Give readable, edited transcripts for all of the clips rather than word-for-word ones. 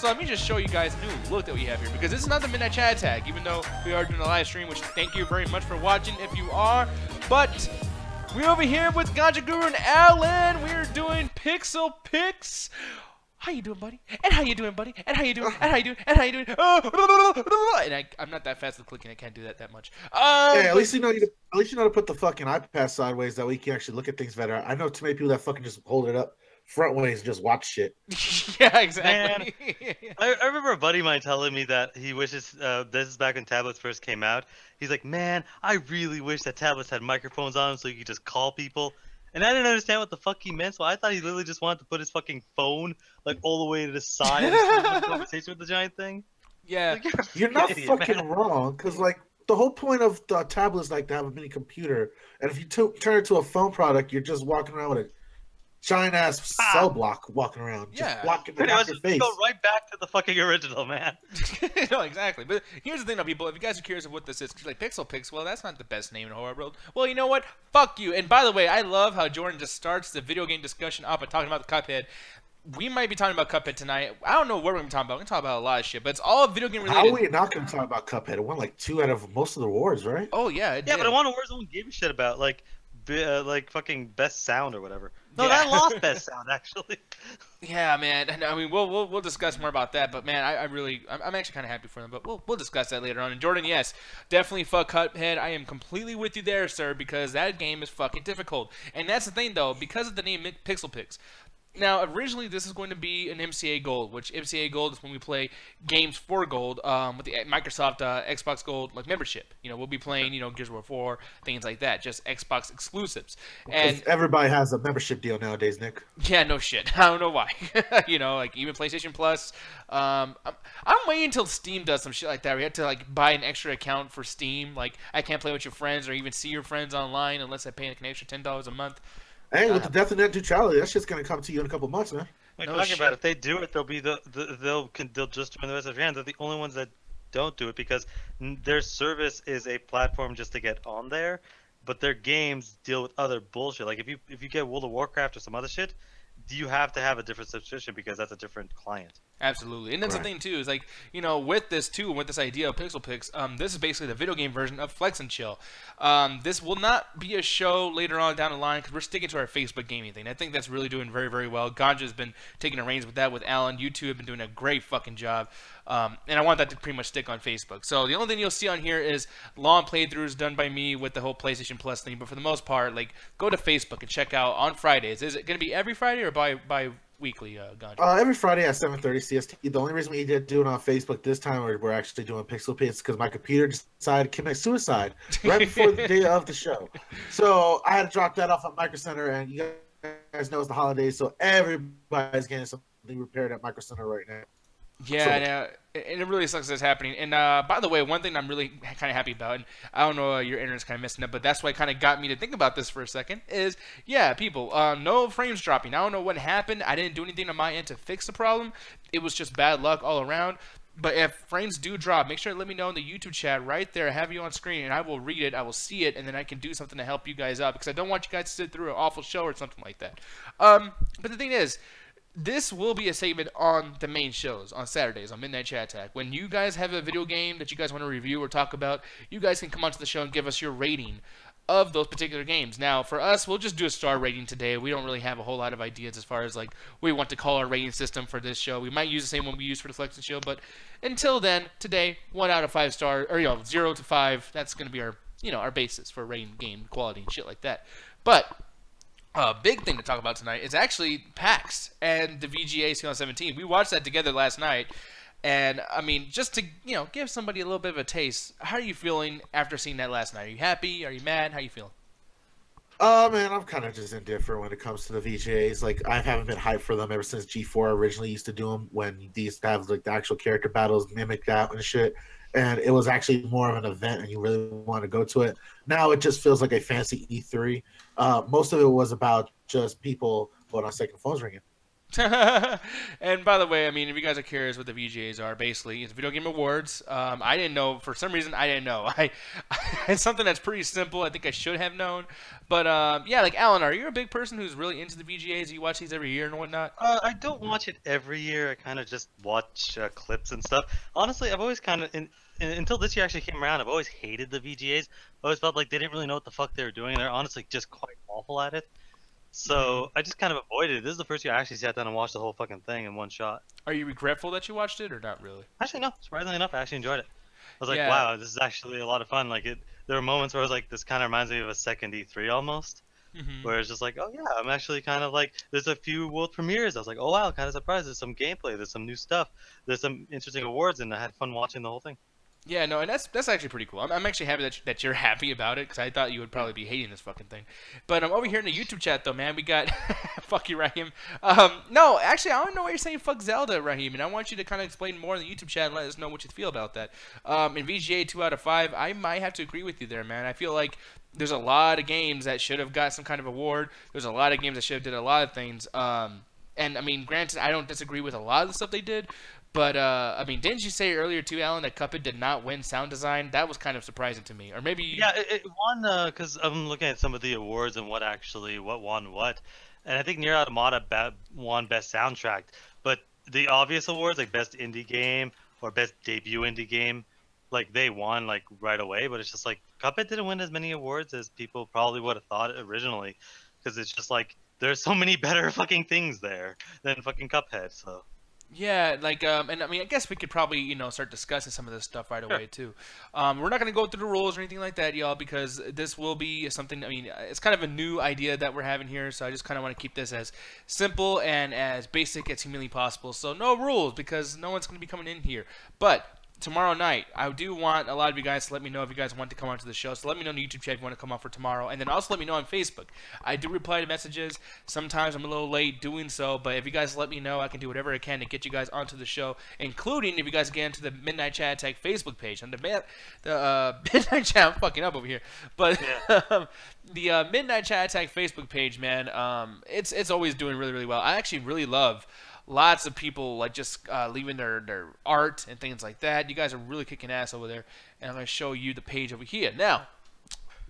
Let me just show you guys a new look that we have here, because this is not the Midnight Chat Attack, even though we are doing a live stream, which thank you very much for watching if you are. But we're over here with Ganja Guru and Alan. We're doing Pixel Pix. How you doing, buddy? And how you doing, buddy? And how you doing? And how you doing? And how you doing? And I'm not that fast with clicking. I can't do that much. Hey, at least you know to put the fucking iPad sideways, that way you can actually look at things better. I know too many people that fucking just hold it up front ways and just watch shit. Yeah, exactly. I remember a buddy of mine telling me that he wishes, this is back when tablets first came out, he's like, man, I really wish that tablets had microphones on them so you could just call people. And I didn't understand what the fuck he meant, so I thought he literally just wanted to put his fucking phone like all the way to the side and have a conversation with the giant thing. Yeah. Like, you're not idiot, fucking man. wrong, because like the whole point of the tablet is like to have a mini computer, and if you turn it to a phone product, you're just walking around with a giant ass cell block walking around, just blocking the your face. Go right back to the fucking original, man. No, exactly. But here's the thing, though, people. If you guys are curious of what this is, like Pixel Pix, well, that's not the best name in the whole world. Well, you know what? Fuck you. And by the way, I love how Jordan just starts the video game discussion up and talking about the Cuphead. We might be talking about Cuphead tonight. I don't know what we're going to be talking about. We're going to talk about a lot of shit, but it's all video game related. How are we not going to talk about Cuphead? It won like 2 out of most of the awards, right? Oh, yeah, it did. But I want awards no one gave a shit about, like fucking best sound or whatever. No, that lost best sound actually. Yeah, man. I mean, we'll discuss more about that. But man, I'm actually kind of happy for them. But we'll discuss that later on. And Jordan, yes, definitely fuck Cuphead. I am completely with you there, sir, because that game is fucking difficult. And that's the thing, though, because of the name Pixel Pix. Now, originally, this is going to be an MCA Gold, which MCA Gold is when we play games for Gold with the Microsoft Xbox Gold like membership. You know, we'll be playing, you know, Gears of War 4, things like that, just Xbox exclusives. And everybody has a membership deal nowadays, Nick. Yeah, no shit. I don't know why. You know, like even PlayStation Plus. I'm waiting until Steam does some shit like that. We have to like buy an extra account for Steam. Like I can't play with your friends or even see your friends online unless I pay like an extra $10 a month. Hey, with the death of net neutrality, that shit's gonna come to you in a couple months, man. Like talking about it, if they do it, they'll be they'll just join the rest of your hands. They're the only ones that don't do it because their service is a platform just to get on there, but their games deal with other bullshit. Like if you get World of Warcraft or some other shit, you have to have a different subscription because that's a different client. Absolutely, and that's the thing too. Is like, you know, with this too, with this idea of Pixel Pix, this is basically the video game version of Flex and Chill. This will not be a show later on down the line because we're sticking to our Facebook gaming thing. I think that's really doing very, very well. Ganja has been taking the reins with that with Alan. You two have been doing a great fucking job, and I want that to pretty much stick on Facebook. So the only thing you'll see on here is long playthroughs done by me with the whole PlayStation Plus thing. But for the most part, like, go to Facebook and check out on Fridays. Is it going to be every Friday or by weekly, Ganja? Every Friday at 7:30 CST. The only reason we did do it on Facebook this time, we're actually doing Pixel Pix, because my computer decided to commit suicide right before the day of the show. So I had to drop that off at Micro Center, and you guys know it's the holidays, so everybody's getting something repaired at Micro Center right now. Yeah, and it really sucks that's happening. And by the way, one thing I'm really kind of happy about, and I don't know, your internet's kind of messing up, but that's what kind of got me to think about this for a second, is, yeah, people, no frames dropping. I don't know what happened. I didn't do anything on my end to fix the problem. It was just bad luck all around. But if frames do drop, make sure to let me know in the YouTube chat right there. I have you on screen, and I will read it. I will see it, and then I can do something to help you guys out, because I don't want you guys to sit through an awful show or something like that. But the thing is, this will be a segment on the main shows on Saturdays on Midnight Chat Attack. When you guys have a video game that you guys want to review or talk about, you guys can come onto the show and give us your rating of those particular games. Now, for us, we'll just do a star rating today. We don't really have a whole lot of ideas as far as like we want to call our rating system for this show. We might use the same one we use for the Flex and Show, but until then, today, 1 out of 5 stars, or 0 to 5. That's going to be our our basis for rating game quality and shit like that. But a big thing to talk about tonight is actually PAX and the Vga'S 2017. We watched that together last night, and I mean, just to give somebody a little bit of a taste. How are you feeling after seeing that last night? Are you happy? Are you mad? How are you feeling? Man, I'm kind of just indifferent when it comes to the VGAs. Like, I haven't been hyped for them ever since G4 originally used to do them, when these have like the actual character battles mimic that and shit. And it was actually more of an event, and you really want to go to it. Now it just feels like a fancy E3. Most of it was about just people. Hold on a second, phone's ringing. And by the way, I mean, if you guys are curious what the VGAs are, basically, it's Video Game Awards. I didn't know. For some reason, I didn't know. It's something that's pretty simple. I think I should have known. But, yeah, like, Alan, are you a big person who's really into the VGAs? You watch these every year and whatnot? I don't watch it every year. I kind of just watch clips and stuff. Honestly, I've always kind of, until this year actually came around, I've always hated the VGAs. I always felt like they didn't really know what the fuck they were doing. They're honestly just quite awful at it. So I just kind of avoided it. This is the first year I actually sat down and watched the whole fucking thing in one shot. Are you regretful that you watched it or not really? Actually, no. Surprisingly enough, I actually enjoyed it. I was like, Yeah. wow, this is actually a lot of fun. Like, there were moments where I was like, this kind of reminds me of a second E3 almost. Where it's just like, oh yeah, I'm actually kind of like, there's a few world premieres. I was like, oh wow, kind of surprised. There's some gameplay, there's some new stuff, there's some interesting awards, and I had fun watching the whole thing. Yeah, no, and that's actually pretty cool. I'm actually happy that you're happy about it because I thought you would probably be hating this fucking thing. But over here in the YouTube chat though, man, we got fuck you, Raheem. No, actually, I don't know why you're saying fuck Zelda, Raheem, and I want you to kind of explain more in the YouTube chat and let us know what you feel about that. In VGA 2 out of 5, I might have to agree with you there, man. I feel like there's a lot of games that should have got some kind of award. There's a lot of games that should have did a lot of things. And I mean, granted, I don't disagree with a lot of the stuff they did. But, I mean, didn't you say earlier, too, Alan, that Cuphead did not win sound design? That was kind of surprising to me. Or maybe... Yeah, it won, because I'm looking at some of the awards and what won what. And I think Nier Automata won Best Soundtrack. But the obvious awards, like Best Indie Game or Best Debut Indie Game, like, they won, like, right away. But it's just, like, Cuphead didn't win as many awards as people probably would have thought originally. Because it's just, like, there's so many better fucking things there than fucking Cuphead, so... Yeah, like, and I mean, I guess we could probably, you know, start discussing some of this stuff right away, too. We're not going to go through the rules or anything like that, y'all, because this will be something, I mean, it's kind of a new idea that we're having here, so I just kind of want to keep this as simple and as basic as humanly possible. So no rules, because no one's going to be coming in here. But... tomorrow night, I do want a lot of you guys to let me know if you guys want to come onto the show. So let me know on the YouTube chat if you want to come on for tomorrow. And then also let me know on Facebook. I do reply to messages. Sometimes I'm a little late doing so. But if you guys let me know, I can do whatever I can to get you guys onto the show. Including if you guys get into the Midnight Chat Attack Facebook page. And the Midnight Chat, I'm fucking up over here. But Yeah. the Midnight Chat Attack Facebook page, man, it's always doing really, really well. I actually really love... lots of people like just leaving their art and things like that. You guys are really kicking ass over there, and I'm going to show you the page over here. Now,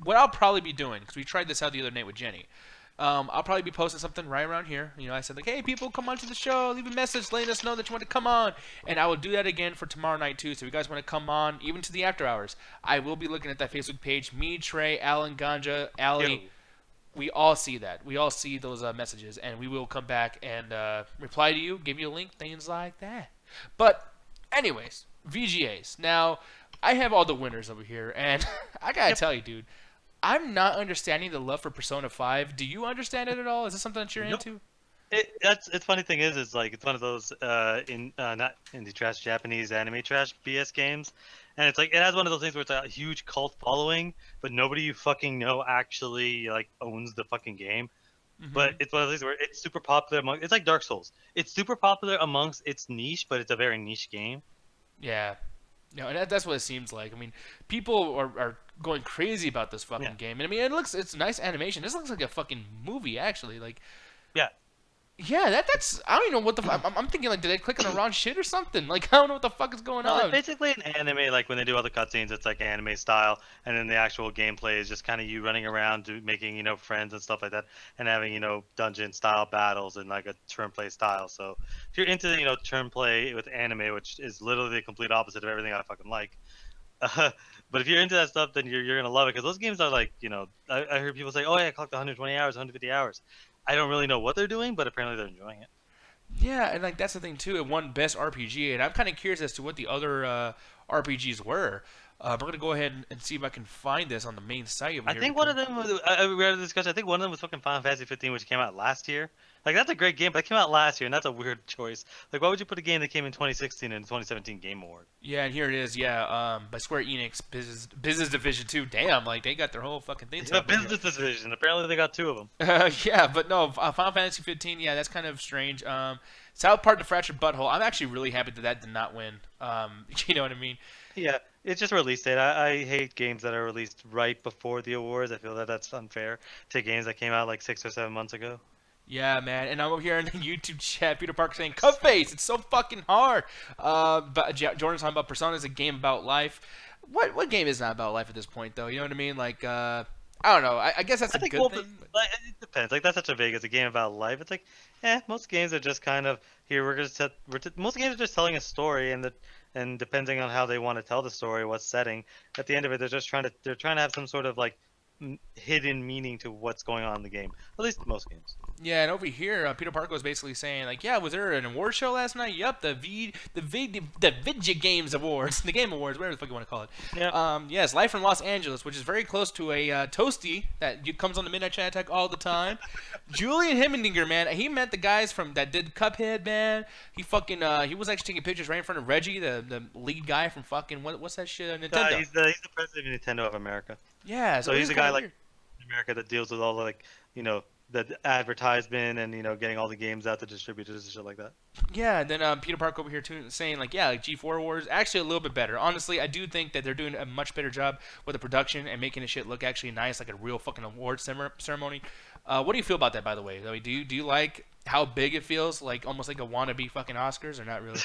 what I'll probably be doing, because we tried this out the other night with Jenny, I'll probably be posting something right around here. You know, I said like, hey, people, come on to the show, leave a message, letting us know that you want to come on, and I will do that again for tomorrow night too. So if you guys want to come on, even to the after hours, I will be looking at that Facebook page. Me, Trey, Alan, Ganja, Ali. We all see that. We all see those messages, and we will come back and reply to you, give you a link, things like that. But, anyways, VGAs. Now, I have all the winners over here, and I gotta tell you, dude, I'm not understanding the love for Persona 5. Do you understand it at all? Is this something that you're into? It's funny thing is like it's one of those not indie trash, Japanese anime trash BS games, and it's like it has one of those things where it's a huge cult following, but nobody you fucking know actually like owns the fucking game. But it's one of those things where it's super popular among. It's like Dark Souls. It's super popular amongst its niche, but it's a very niche game. Yeah. No, and that's what it seems like. I mean, people are going crazy about this fucking game. And I mean, it's nice animation. This looks like a fucking movie, actually. Like, Yeah. yeah, that's I don't even know what the I'm thinking like, did I click on the wrong shit or something? Like, I don't know what the fuck is going No, on. it's basically an anime, like when they do all the cutscenes, it's like anime style, and then the actual gameplay is just kind of you running around, making friends and stuff like that, and having dungeon style battles and like a turn play style. So if you're into turn play with anime, which is literally the complete opposite of everything I fucking like, but if you're into that stuff, then you're gonna love it because those games are like I heard people say, oh yeah, I clocked 120 hours, 150 hours. I don't really know what they're doing, but apparently they're enjoying it. Yeah, and like that's the thing too. It won Best RPG, and I'm kind of curious as to what the other RPGs were. We're gonna go ahead and see if I can find this on the main site over I here. think one of them was we had a discussion. I think one of them was fucking Final Fantasy 15, which came out last year. Like that's a great game, but it came out last year, and that's a weird choice. Like, why would you put a game that came in 2016 in the 2017 Game Award? Yeah, and here it is. Yeah, by Square Enix Business Division 2. Damn, like they got their whole fucking thing. It's a business division. Apparently, they got 2 of them. Yeah, but no, Final Fantasy 15. Yeah, that's kind of strange. South Park: The Fractured Butthole. I'm actually really happy that did not win. You know what I mean? Yeah, it's just release date. I hate games that are released right before the awards. I feel that that's unfair to games that came out like 6 or 7 months ago. Yeah, man, and I'm over here in the YouTube chat. Peter Parker saying, "Cut face, it's so fucking hard." But Jordan's talking about Persona is a game about life. What game is not about life at this point, though? You know what I mean? Like, I don't know. I guess that's a good thing. Like, it depends. Like that's such a vague as a game about life. It's like, most games are just kind of here. Most games are just telling a story, and depending on how they want to tell the story, what setting. At the end of it, they're trying to have some sort of like hidden meaning to what's going on in the game. At least most games. Yeah, and over here, Peter Parker was basically saying, like, yeah, was there an award show last night? Yup, the Vga'S Awards, the Game Awards, whatever the fuck you want to call it. Yeah. Yes, live from Los Angeles, which is very close to a Toasty that comes on the Midnight Chat Attack all the time. Julian Himmendinger, man, he met the guys that did Cuphead, man. He was actually taking pictures right in front of Reggie, the lead guy from fucking, what's that shit, Nintendo. He's the president of Nintendo of America. Yeah, so he's the guy like in America that deals with all the the advertisement and getting all the games out to distributors and shit like that. Yeah, and then Peter Park over here too saying like, yeah, like G4 Awards actually a little bit better. Honestly, I do think that they're doing a much better job with the production and making the shit look actually nice, like a real fucking award ceremony. What do you feel about that, by the way? Do you like how big it feels, like almost like a wannabe fucking Oscars, or not really?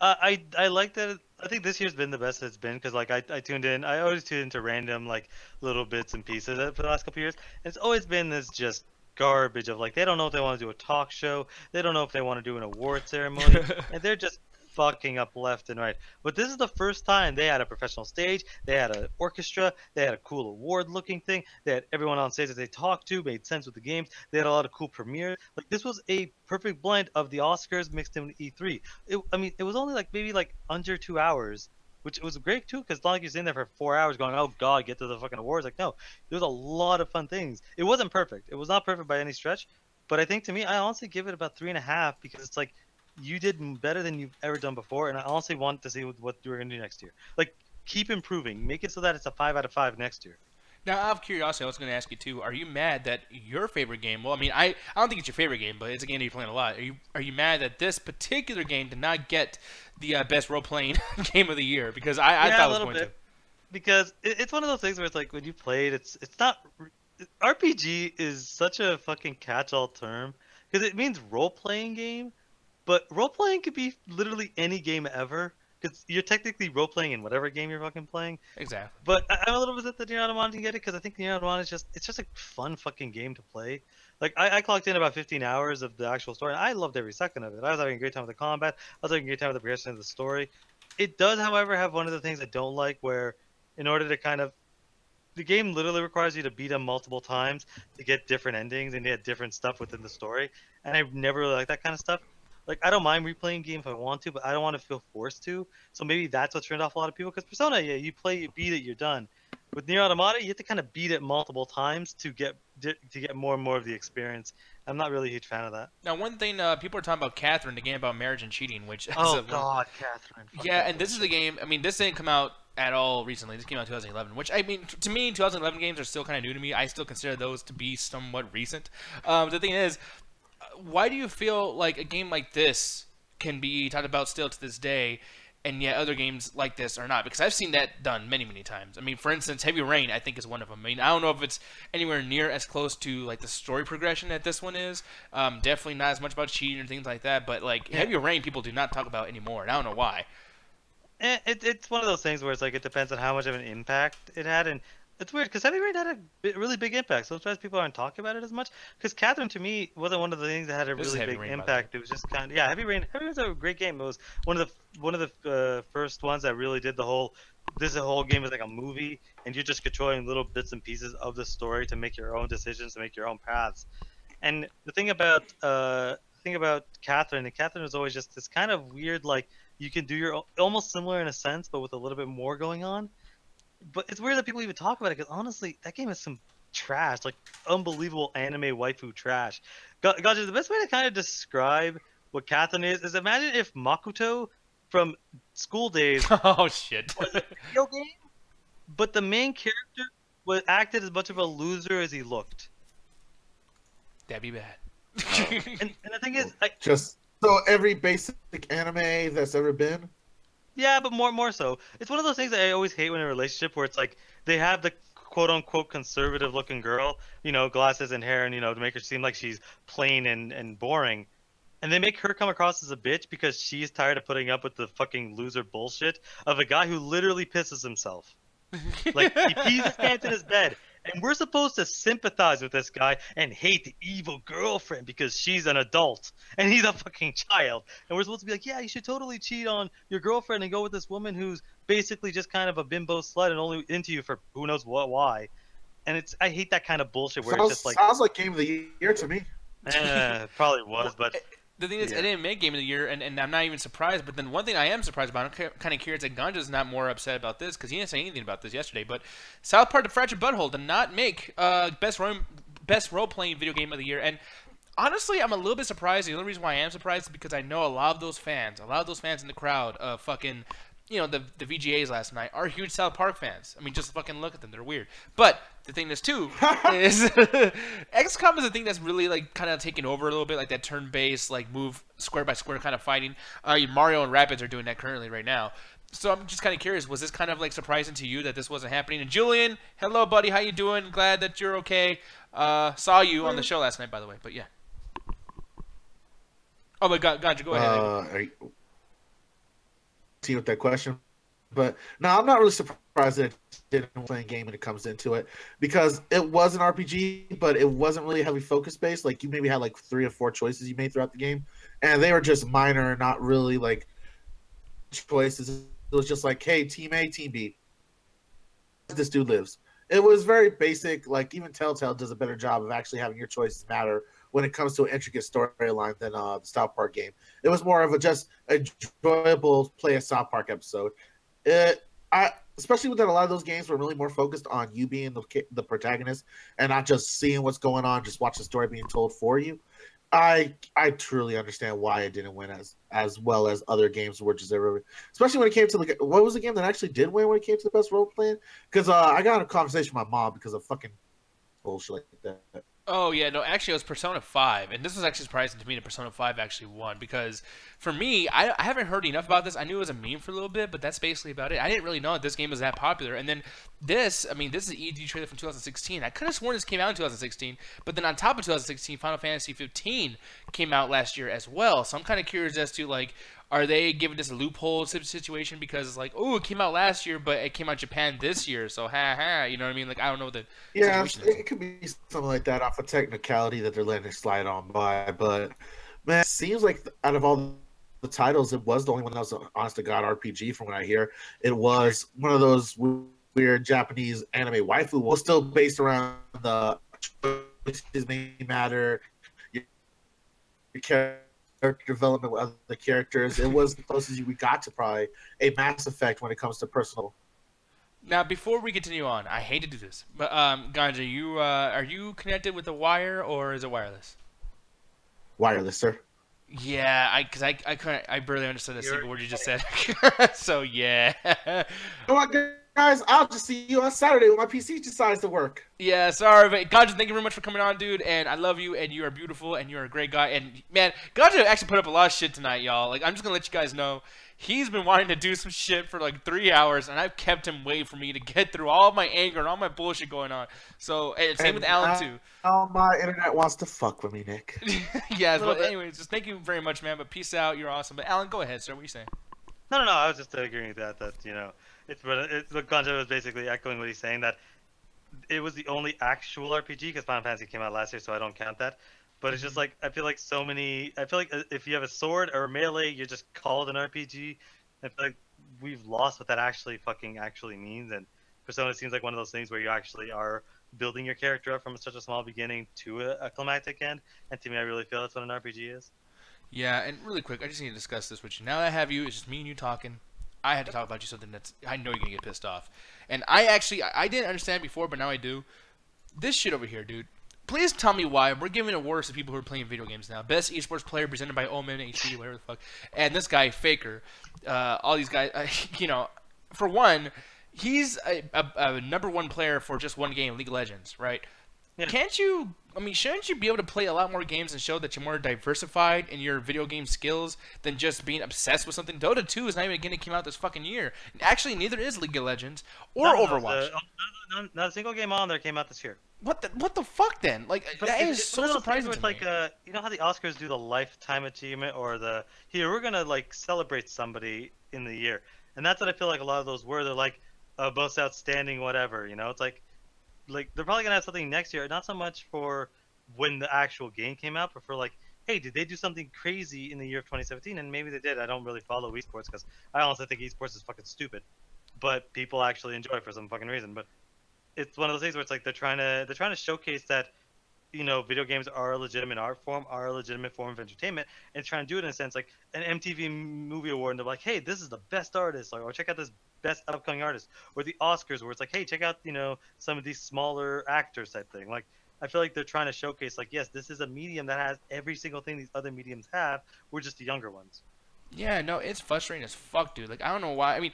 I like that. I think this year's been the best it's been because like I tuned in. I always tune into random like little bits and pieces for the last couple years. And it's always been this just garbage of like they don't know if they want to do a talk show. They don't know if they want to do an award ceremony, and they're just fucking up left and right. But this is the first time they had a professional stage. They had an orchestra. They had a cool award-looking thing. They had everyone on stage that they talked to, made sense with the games. They had a lot of cool premieres. Like this was a perfect blend of the Oscars mixed in with E3. It was only maybe under 2 hours, which was great too, because it's not like you're sitting there for 4 hours going, "Oh God, get to the fucking awards." Like no, there was a lot of fun things. It wasn't perfect. It was not perfect by any stretch, but I think to me, I honestly give it about 3.5 because it's like you did better than you've ever done before, and I honestly want to see what you're gonna do next year. Like keep improving, make it so that it's a 5 out of 5 next year. Now, out of curiosity, I was going to ask you too. Are you mad that your favorite game? Well, I mean, I don't think it's your favorite game, but it's a game that you're playing a lot. Are you mad that this particular game did not get the best role playing game of the year? Because I thought it was going to. Because it's one of those things where it's like when you play it, it's not. RPG is such a fucking catch-all term because it means role-playing game, but role-playing could be literally any game ever. Because you're technically role-playing in whatever game you're fucking playing. Exactly. But I'm a little bit that Nier Automata didn't get it because I think Nier Automata is just a fun fucking game to play. Like I clocked in about 15 hours of the actual story, and I loved every second of it. I was having a great time with the combat. I was having a great time with the progression of the story. It does, however, have one of the things I don't like, where in order to the game literally requires you to beat them multiple times to get different endings and get different stuff within the story. And I've never really liked that kind of stuff. Like, I don't mind replaying game if I want to, but I don't want to feel forced to. So maybe that's what turned off a lot of people. Because Persona, yeah, you play, you beat it, you're done. With Nier Automata, you have to kind of beat it multiple times to get more and more of the experience. I'm not really a huge fan of that. Now, one thing people are talking about Catherine, the game about marriage and cheating, which God, Catherine. Yeah, and this is the game. I mean, this didn't come out at all recently. This came out in 2011, which I mean, to me, 2011 games are still kind of new to me. I still consider those to be somewhat recent. The thing is, why do you feel like a game like this can be talked about still to this day, and yet other games like this are not? Because I've seen that done many, many times. I mean, for instance, Heavy Rain, I think, is one of them. I mean, I don't know if it's anywhere near as close to like the story progression that this one is. Definitely not as much about cheating and things like that. But like Heavy Rain, people do not talk about anymore, and I don't know why. It's one of those things where it's like it depends on how much of an impact it had, and it's weird because Heavy Rain had a really big impact. So sometimes people aren't talking about it as much. Because Catherine, to me, wasn't one of the things that had a really big impact. It was just kind of Heavy Rain. Heavy Rain's a great game. It was one of the first ones that really did the whole. This whole game is like a movie, and you're just controlling little bits and pieces of the story to make your own decisions, to make your own paths. And the thing about Catherine, and Catherine was always just this kind of weird, like you can do your almost similar in a sense, but with a little bit more going on. But it's weird that people even talk about it because honestly, that game is some trash, like unbelievable anime waifu trash. Gotcha, the best way to kind of describe what Catherine is imagine if Makoto from School Days oh shit was a video game, but the main character acted as much of a loser as he looked. That'd be bad. And the thing is, just so every basic anime that's ever been. Yeah, but more so. It's one of those things that I always hate when in a relationship where it's like they have the quote unquote conservative looking girl, glasses and hair, and to make her seem like she's plain and boring. And they make her come across as a bitch because she's tired of putting up with the fucking loser bullshit of a guy who literally pisses himself. Like, he pees his pants in his bed. And we're supposed to sympathize with this guy and hate the evil girlfriend because she's an adult and he's a fucking child. And we're supposed to be like, yeah, you should totally cheat on your girlfriend and go with this woman who's basically just kind of a bimbo slut and only into you for who knows why. And I hate that kind of bullshit where it's just like... Sounds like Game of the Year to me. Probably was, but... The thing is, it didn't make Game of the Year, and I'm not even surprised. But then one thing I am surprised about, I'm kind of curious that Ganja's not more upset about this, because he didn't say anything about this yesterday. But South Park: The Fractured Butthole did not make best role-playing video game of the year. And honestly, I'm a little bit surprised. The only reason why I am surprised is because I know a lot of those fans in the crowd, fucking... the Vga'S last night are huge South Park fans. I mean, just fucking look at them. They're weird. But the thing is, too, is XCOM is a thing that's really, like, kind of taking over a little bit, like that turn-based, like, move square by square kind of fighting. Mario and Rabbids are doing that currently right now. So I'm just kind of curious, was this kind of, like, surprising to you that this wasn't happening? And Julian, hello, buddy. How you doing? Glad that you're okay. Saw you on the show last night, by the way. But, yeah. Oh, my God. Ganja, go ahead. With that question, but no, I'm not really surprised that it didn't play a game when it comes into it, because it was an RPG, but it wasn't really heavy focus based. Like, you maybe had like 3 or 4 choices you made throughout the game, and they were just minor, not really like choices. It was just like, hey, team A, team B, this dude lives. It was very basic. Like, even Telltale does a better job of actually having your choices matter when it comes to an intricate storyline than the South Park game. It was more of just enjoyable play a South Park episode. Especially with that, a lot of those games were really more focused on you being the protagonist and not just seeing what's going on, just watch the story being told for you. I truly understand why it didn't win as well as other games were just ever, especially when it came to what was the game that actually did win when it came to the best role playing? Because I got a conversation with my mom because of fucking bullshit like that. Oh, yeah, no, actually, it was Persona 5, and this was actually surprising to me that Persona 5 actually won, because for me, I haven't heard enough about this. I knew it was a meme for a little bit, but that's basically about it. I didn't really know that this game was that popular, and then this is an ED trailer from 2016. I could have sworn this came out in 2016, but then on top of 2016, Final Fantasy 15 came out last year as well, so I'm kind of curious as to, like, are they giving this a loophole situation because it's like, oh, it came out last year, but it came out in Japan this year, so you know what I mean? Like, I don't know the situation is. It could be something like that off a technicality that they're letting it slide on by, but, man, it seems like out of all the titles, it was the only one that was an honest-to-God RPG from what I hear. It was one of those weird Japanese anime waifu, was still based around the choices may matter, your character development with other characters. It was the closest we got to probably a Mass Effect when it comes to personal. Now, before we continue on, I hate to do this, but Ganja, are you connected with a wire or is it wireless? Wireless, sir. Yeah, I barely understood a single word you just said. So yeah. Come on, guys, I'll just see you on Saturday when my PC decides to work. Yeah, sorry, but Ganja, thank you very much for coming on, dude. And I love you, and you are beautiful, and you're a great guy. And man, Ganja actually put up a lot of shit tonight, y'all. Like, I'm just gonna let you guys know, he's been wanting to do some shit for like 3 hours, and I've kept him waiting for me to get through all my anger and all my bullshit going on. So, and same with Alan too. Oh, my internet wants to fuck with me, Nick. Yes, but anyways, just thank you very much, man. But peace out, you're awesome. But Alan, go ahead, sir. What are you saying? No, I was just agreeing with that you know. Ganja was basically echoing what he's saying, that it was the only actual RPG, because Final Fantasy came out last year, so I don't count that. But it's just like, I feel like if you have a sword or a melee, you're just called an RPG. I feel like we've lost what that actually means, and Persona seems like one of those things where you actually are building your character up from such a small beginning to a climactic end, and to me, I really feel that's what an RPG is. Yeah, and really quick, I just need to discuss this with you. Now that I have you, it's just me and you talking. I had to talk about you something that's, I know you're gonna get pissed off. And I didn't understand before, but now I do. This shit over here, dude. Please tell me why we're giving awards to people who are playing video games now. Best esports player presented by Omen, HD, whatever the fuck. And this guy, Faker. All these guys, you know, for one, he's a #1 player for just one game, League of Legends, right? can't you? I mean, shouldn't you be able to play a lot more games and show that you're more diversified in your video game skills than just being obsessed with something? Dota 2 is not even going to come out this fucking year. Actually, neither is League of Legends or Overwatch. Not a single game on there came out this year. What the fuck then? Like that is so surprising to me. Like you know how the Oscars do the lifetime achievement or the we're gonna like celebrate somebody in the year, and that's what I feel like a lot of those were. They're like most outstanding whatever. You know, it's like they're probably gonna have something next year, not so much for when the actual game came out, but for like, hey, did they do something crazy in the year of 2017? And maybe they did. I don't really follow esports because I honestly think esports is fucking stupid, but people actually enjoy it for some fucking reason. But it's one of those things where it's like they're trying to showcase that, you know, video games are a legitimate art form, are a legitimate form of entertainment, and trying to do it in a sense like an MTV Movie Award, and they're like, hey, this is the best artist, or check out this best upcoming artist, or the Oscars where it's like, hey, check out, you know, some of these smaller actors type thing. Like, I feel like they're trying to showcase like, yes, this is a medium that has every single thing these other mediums have. We're just the younger ones. Yeah, no, it's frustrating as fuck, dude. Like, I don't know why. I mean,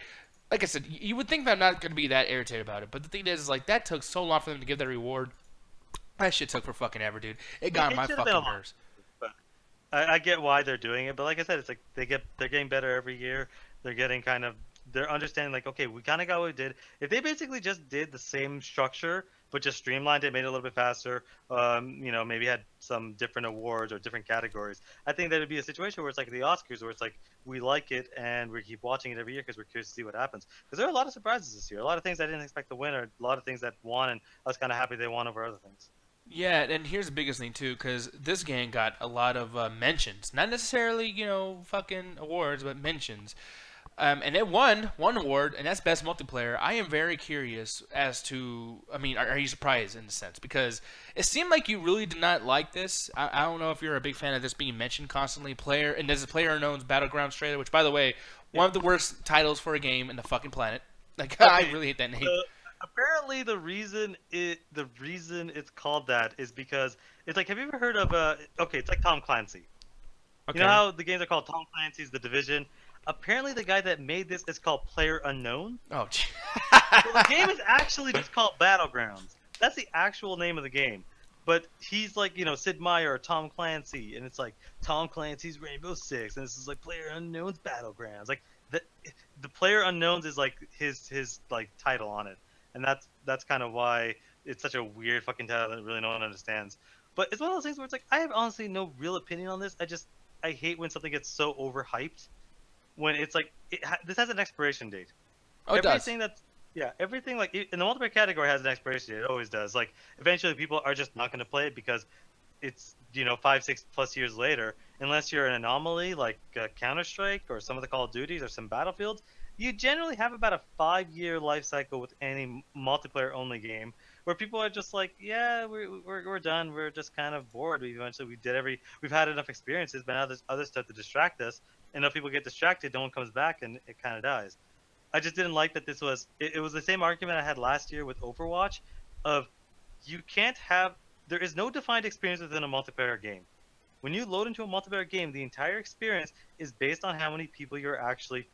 like I said, you would think that I'm not going to be that irritated about it, but the thing is, like, that took so long for them to give that reward. That shit took for fucking ever, dude. It got on my fucking nerves. But I get why they're doing it, but like I said, it's like they're getting better every year. They're getting they're understanding like, okay, we kind of got what we did. If they basically just did the same structure but just streamlined it, made it a little bit faster, you know, maybe had some different awards or different categories, I think that would be a situation where it's like the Oscars, where it's like we like it and we keep watching it every year because we're curious to see what happens. Because there are a lot of surprises this year, a lot of things I didn't expect to win, or a lot of things that won, and I was kind of happy they won over other things. Yeah, and here's the biggest thing too, because this game got a lot of mentions, not necessarily, you know, fucking awards, but mentions. And it won one award, and that's Best Multiplayer. I am very curious as to, I mean, are you surprised in a sense? Because it seemed like you really did not like this. I don't know if you're a big fan of this being mentioned constantly. And there's a PlayerUnknown's Battlegrounds trailer, which, by the way, one of the worst titles for a game in the fucking planet. Like, okay, I really hate that name. Apparently, the reason it's called that is because it's like, have you ever heard of okay, it's like Tom Clancy. Okay. You know how the games are called Tom Clancy's The Division? Apparently, the guy that made this is called PlayerUnknown. Oh, so the game is actually just called Battlegrounds. That's the actual name of the game. But he's like, you know, Sid Meier or Tom Clancy, and it's like Tom Clancy's Rainbow Six, and this is like PlayerUnknown's Battlegrounds. Like the PlayerUnknown's is like his like title on it, and that's kind of why it's such a weird fucking title that really no one understands. But it's one of those things where it's like, I have honestly no real opinion on this. I hate when something gets so overhyped. When it's like, this has an expiration date. Oh, it does. Everything like in the multiplayer category has an expiration date. It always does. Like eventually people are just not going to play it because it's, you know, 5-6+ years later. Unless you're an anomaly like Counter-Strike or some of the Call of Duties or some Battlefields, you generally have about a 5-year life cycle with any multiplayer only game where people are just like, yeah, we're done. We're just kind of bored. We've had enough experiences, but now there's other stuff to distract us. Enough people get distracted, no one comes back, and it kind of dies. I just didn't like that this was. It was the same argument I had last year with Overwatch, of there is no defined experience within a multiplayer game. When you load into a multiplayer game, the entire experience is based on how many people you're actually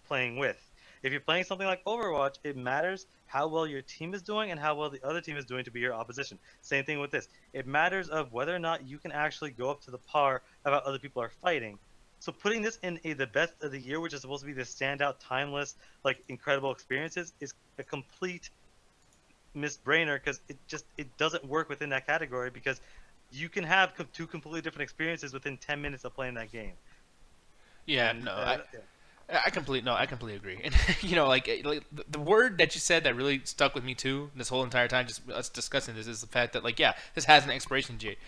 playing with. If you're playing something like Overwatch, it matters how well your team is doing and how well the other team is doing to be your opposition. Same thing with this. It matters of whether or not you can actually go up to the par of how other people are fighting. So putting this in the best of the year, which is supposed to be the standout, timeless, like incredible experiences, is a complete misbrainer because it doesn't work within that category, because you can have two completely different experiences within 10 minutes of playing that game. Yeah, I completely agree. And you know, like the word that you said that really stuck with me too, this whole entire time, just us discussing this, is the fact that, like, yeah, this has an expiration date.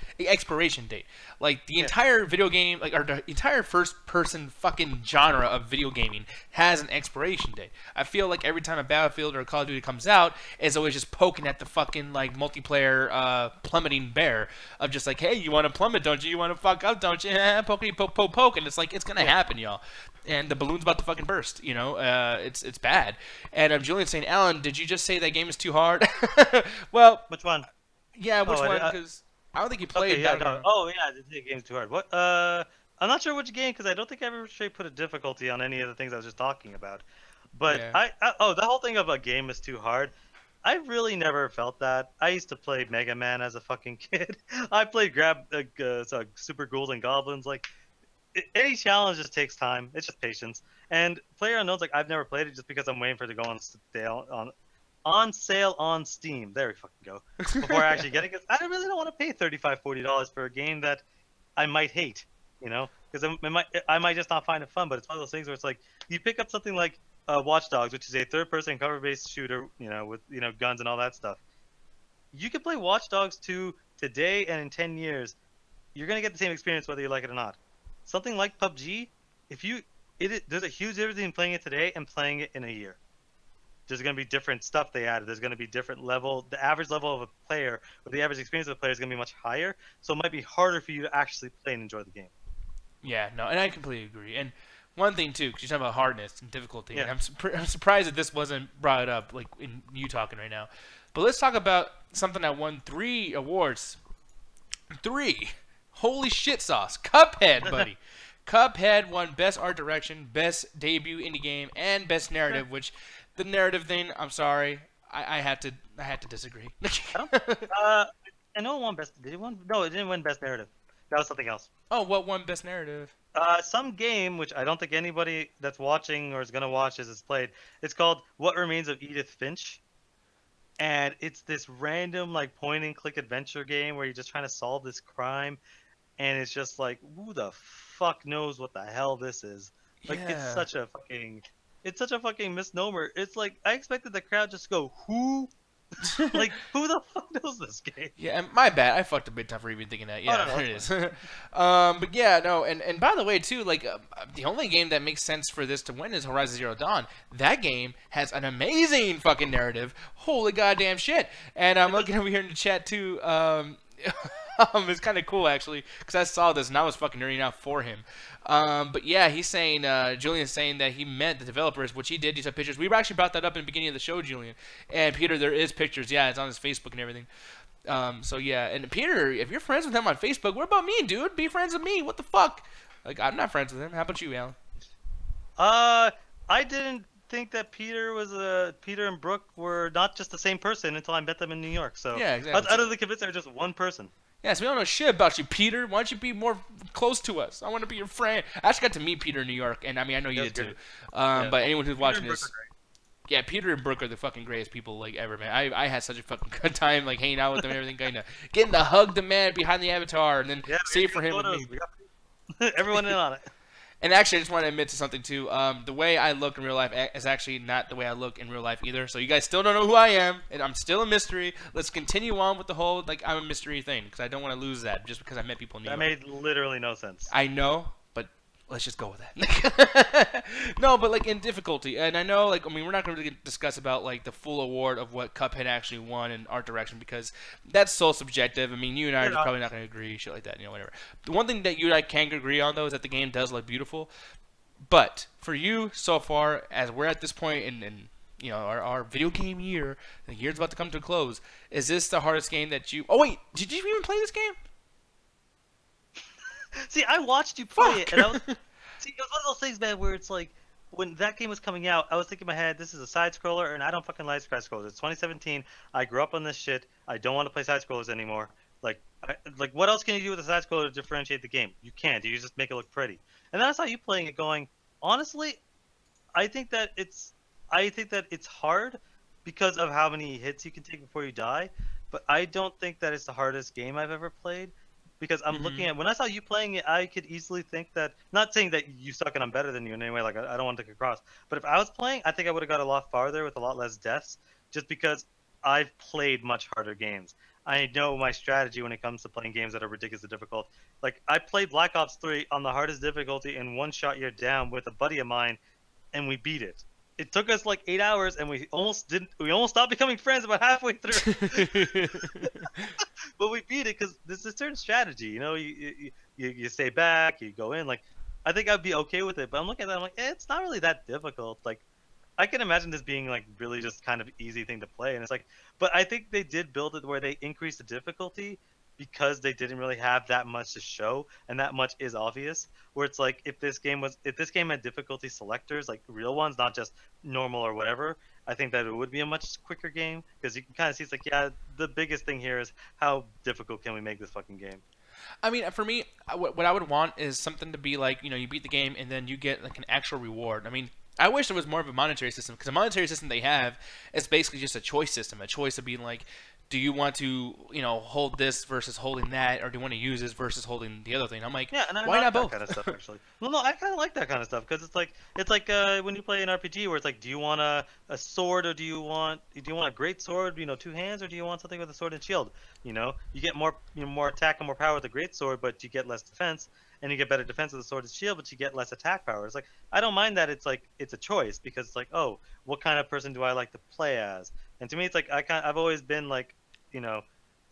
Like the entire video game, like, or the entire first-person fucking genre of video gaming has an expiration date. I feel like every time a Battlefield or a Call of Duty comes out, it's always just poking at the fucking like multiplayer plummeting bear of just like, hey, you want to plummet, don't you? You want to fuck up, don't you? Pokey poke poke poke, and it's like, it's gonna happen, y'all. And the balloon's about to fucking burst, you know? It's bad. And Julian's saying, Alan, did you just say that game is too hard? Well... Which one? Yeah, which one? Because I don't think you played that. No. Oh, yeah, the game's too hard. What? I'm not sure which game, because I don't think I ever straight put a difficulty on any of the things I was just talking about. But, yeah. The whole thing of a game is too hard, I really never felt that. I used to play Mega Man as a fucking kid. I played Super Ghouls and Goblins. Like, any challenge just takes time. It's just patience. And PlayerUnknown's like, I've never played it just because I'm waiting for it to go on sale on Steam. There we fucking go. Before I actually get it, because I really don't want to pay $35-$40 for a game that I might hate. You know, because I might just not find it fun. But it's one of those things where it's like you pick up something like Watch Dogs, which is a third-person cover-based shooter, you know, with guns and all that stuff. You can play Watch Dogs 2 today, and in 10 years, you're gonna get the same experience whether you like it or not. Something like PUBG, there's a huge difference between playing it today and playing it in a year. There's gonna be different stuff they added. There's gonna be different level. The average level of a player, or the average experience of a player, is gonna be much higher. So it might be harder for you to actually play and enjoy the game. Yeah, no, and I completely agree. And one thing too, because you're talking about hardness and difficulty, Yeah. and I'm surprised that this wasn't brought up, like in you talking right now. But let's talk about something that won 3 awards. 3. Holy shit sauce. Cuphead, buddy. Cuphead won Best Art Direction, Best Debut Indie Game, and Best Narrative. Which the narrative thing, I'm sorry, I had to disagree. I know it won Best. Did it win? No, it didn't win Best Narrative. That was something else. Oh, what won Best Narrative? Some game which I don't think anybody that's watching or is gonna watch has played. It's called What Remains of Edith Finch, and it's this random like point-and-click adventure game where you're just trying to solve this crime, and it's just like, who the fuck knows what the hell this is? Like, Yeah. it's such a fucking misnomer. It's like I expected the crowd just to go, who? Like, who the fuck knows this game? Yeah, and my bad. I fucked a bit tough for even thinking that. Yeah, no, there it is. But yeah, no, and by the way, too, like the only game that makes sense for this to win is Horizon Zero Dawn. That game has an amazing fucking narrative. Holy goddamn shit! And I'm looking over here in the chat too. It's kind of cool actually, because I saw this and I was fucking nerding out for him. But yeah, he's saying, Julian's saying that he met the developers, which he did. He took pictures. We actually brought that up in the beginning of the show, Julian. And Peter, there is pictures. Yeah, it's on his Facebook and everything. So yeah, and Peter, if you're friends with him on Facebook, what about me, dude? Be friends with me. What the fuck? Like, I'm not friends with him. How about you, Alan? I didn't think that Peter and Brooke were not just the same person until I met them in New York. So Yeah, exactly. I was utterly convinced they were just one person. Yes, we don't know shit about you, Peter. Why don't you be more close to us? I want to be your friend. I actually got to meet Peter in New York, and I mean, I know you did too. But anyone who's watching this, yeah, Peter and Brooke are the fucking greatest people like ever, man. I had such a fucking good time, like hanging out with them and everything, getting to hug the man behind the avatar, and then save for him with me. Everyone in on it. And actually, I just want to admit to something too. The way I look in real life is actually not the way I look in real life either. So you guys still don't know who I am, and I'm still a mystery. Let's continue on with the whole like I'm a mystery thing, because I don't want to lose that just because I met people in New York. That made literally no sense. I know, but let's just go with that. No, but like in difficulty, and I know, like, I mean, we're not going to discuss about like the full award of what Cuphead actually won in art direction, because that's so subjective. I mean, you and I are just probably not going to agree, shit like that, whatever. The one thing that you and I can agree on though is that the game does look beautiful. But for you so far, as we're at this point in our video game year, the year's about to come to a close, is this the hardest game that you? Oh wait, did you even play this game? See, I watched you play it, and it was one of those things, man, where it's like, when that game was coming out, I was thinking in my head, this is a side-scroller, and I don't fucking like side-scrollers. It's 2017, I grew up on this shit, I don't want to play side-scrollers anymore. Like, what else can you do with a side-scroller to differentiate the game? You can't, you just make it look pretty. And then I saw you playing it going, honestly, I think that it's hard because of how many hits you can take before you die, but I don't think that it's the hardest game I've ever played. Because I'm looking at, when I saw you playing it, I could easily think that, not saying that you suck and I'm better than you in any way, like I don't want to take across, but if I was playing, I think I would have got a lot farther with a lot less deaths, just because I've played much harder games. I know my strategy when it comes to playing games that are ridiculously difficult. Like, I played Black Ops 3 on the hardest difficulty in one shot you're down with a buddy of mine, and we beat it. It took us like 8 hours, and we almost stopped becoming friends about halfway through. But we beat it because there's a certain strategy, you stay back, you go in. Like, I think I'd be okay with it, but I'm looking at that, I'm like, it's not really that difficult. Like, I can imagine this being like really just kind of easy thing to play, and it's like, but I think they did build it where they increased the difficulty because they didn't really have that much to show, and that much is obvious. Where it's like, if this game had difficulty selectors, like real ones, not just normal or whatever, I think that it would be a much quicker game because you can kind of see it's like, yeah, the biggest thing here is how difficult can we make this fucking game. I mean, for me, what I would want is something to be like, you beat the game and then you get like an actual reward. I mean, I wish there was more of a monetary system, because the monetary system they have is basically just a choice system, a choice of being like, do you want to, hold this versus holding that, or do you want to use this versus holding the other thing? I'm like, Yeah, and I why like not that both? kind of stuff actually. Well, no, I kind of like that kind of stuff because it's like when you play an RPG where it's like, do you want a sword or do you want a great sword, 2 hands, or do you want something with a sword and shield? You get more more attack and more power with a great sword, but you get less defense, and you get better defense with a sword and shield, but you get less attack power. It's like, I don't mind that it's a choice, because it's like, oh, what kind of person do I like to play as? And to me, it's like I've always been like,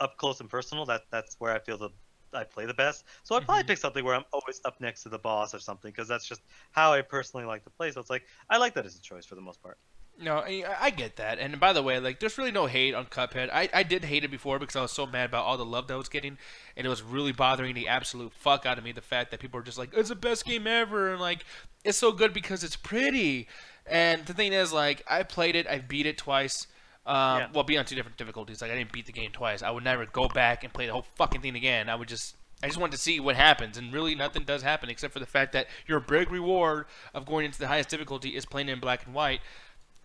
up close and personal. That's where I feel I play the best. So I'd probably pick something where I'm always up next to the boss or something, because that's just how I personally like to play. So it's like, I like that as a choice for the most part. No, I get that. And by the way, like, there's really no hate on Cuphead. I did hate it before because I was so mad about all the love that I was getting, and it was really bothering the absolute fuck out of me, the fact that people were just like, it's the best game ever, and like, it's so good because it's pretty. And the thing is, like, I played it, I beat it twice. Well, beat on 2 different difficulties. Like, I didn't beat the game twice. I would never go back and play the whole fucking thing again. I just wanted to see what happens, and really nothing does happen except for the fact that your big reward of going into the highest difficulty is playing in black and white.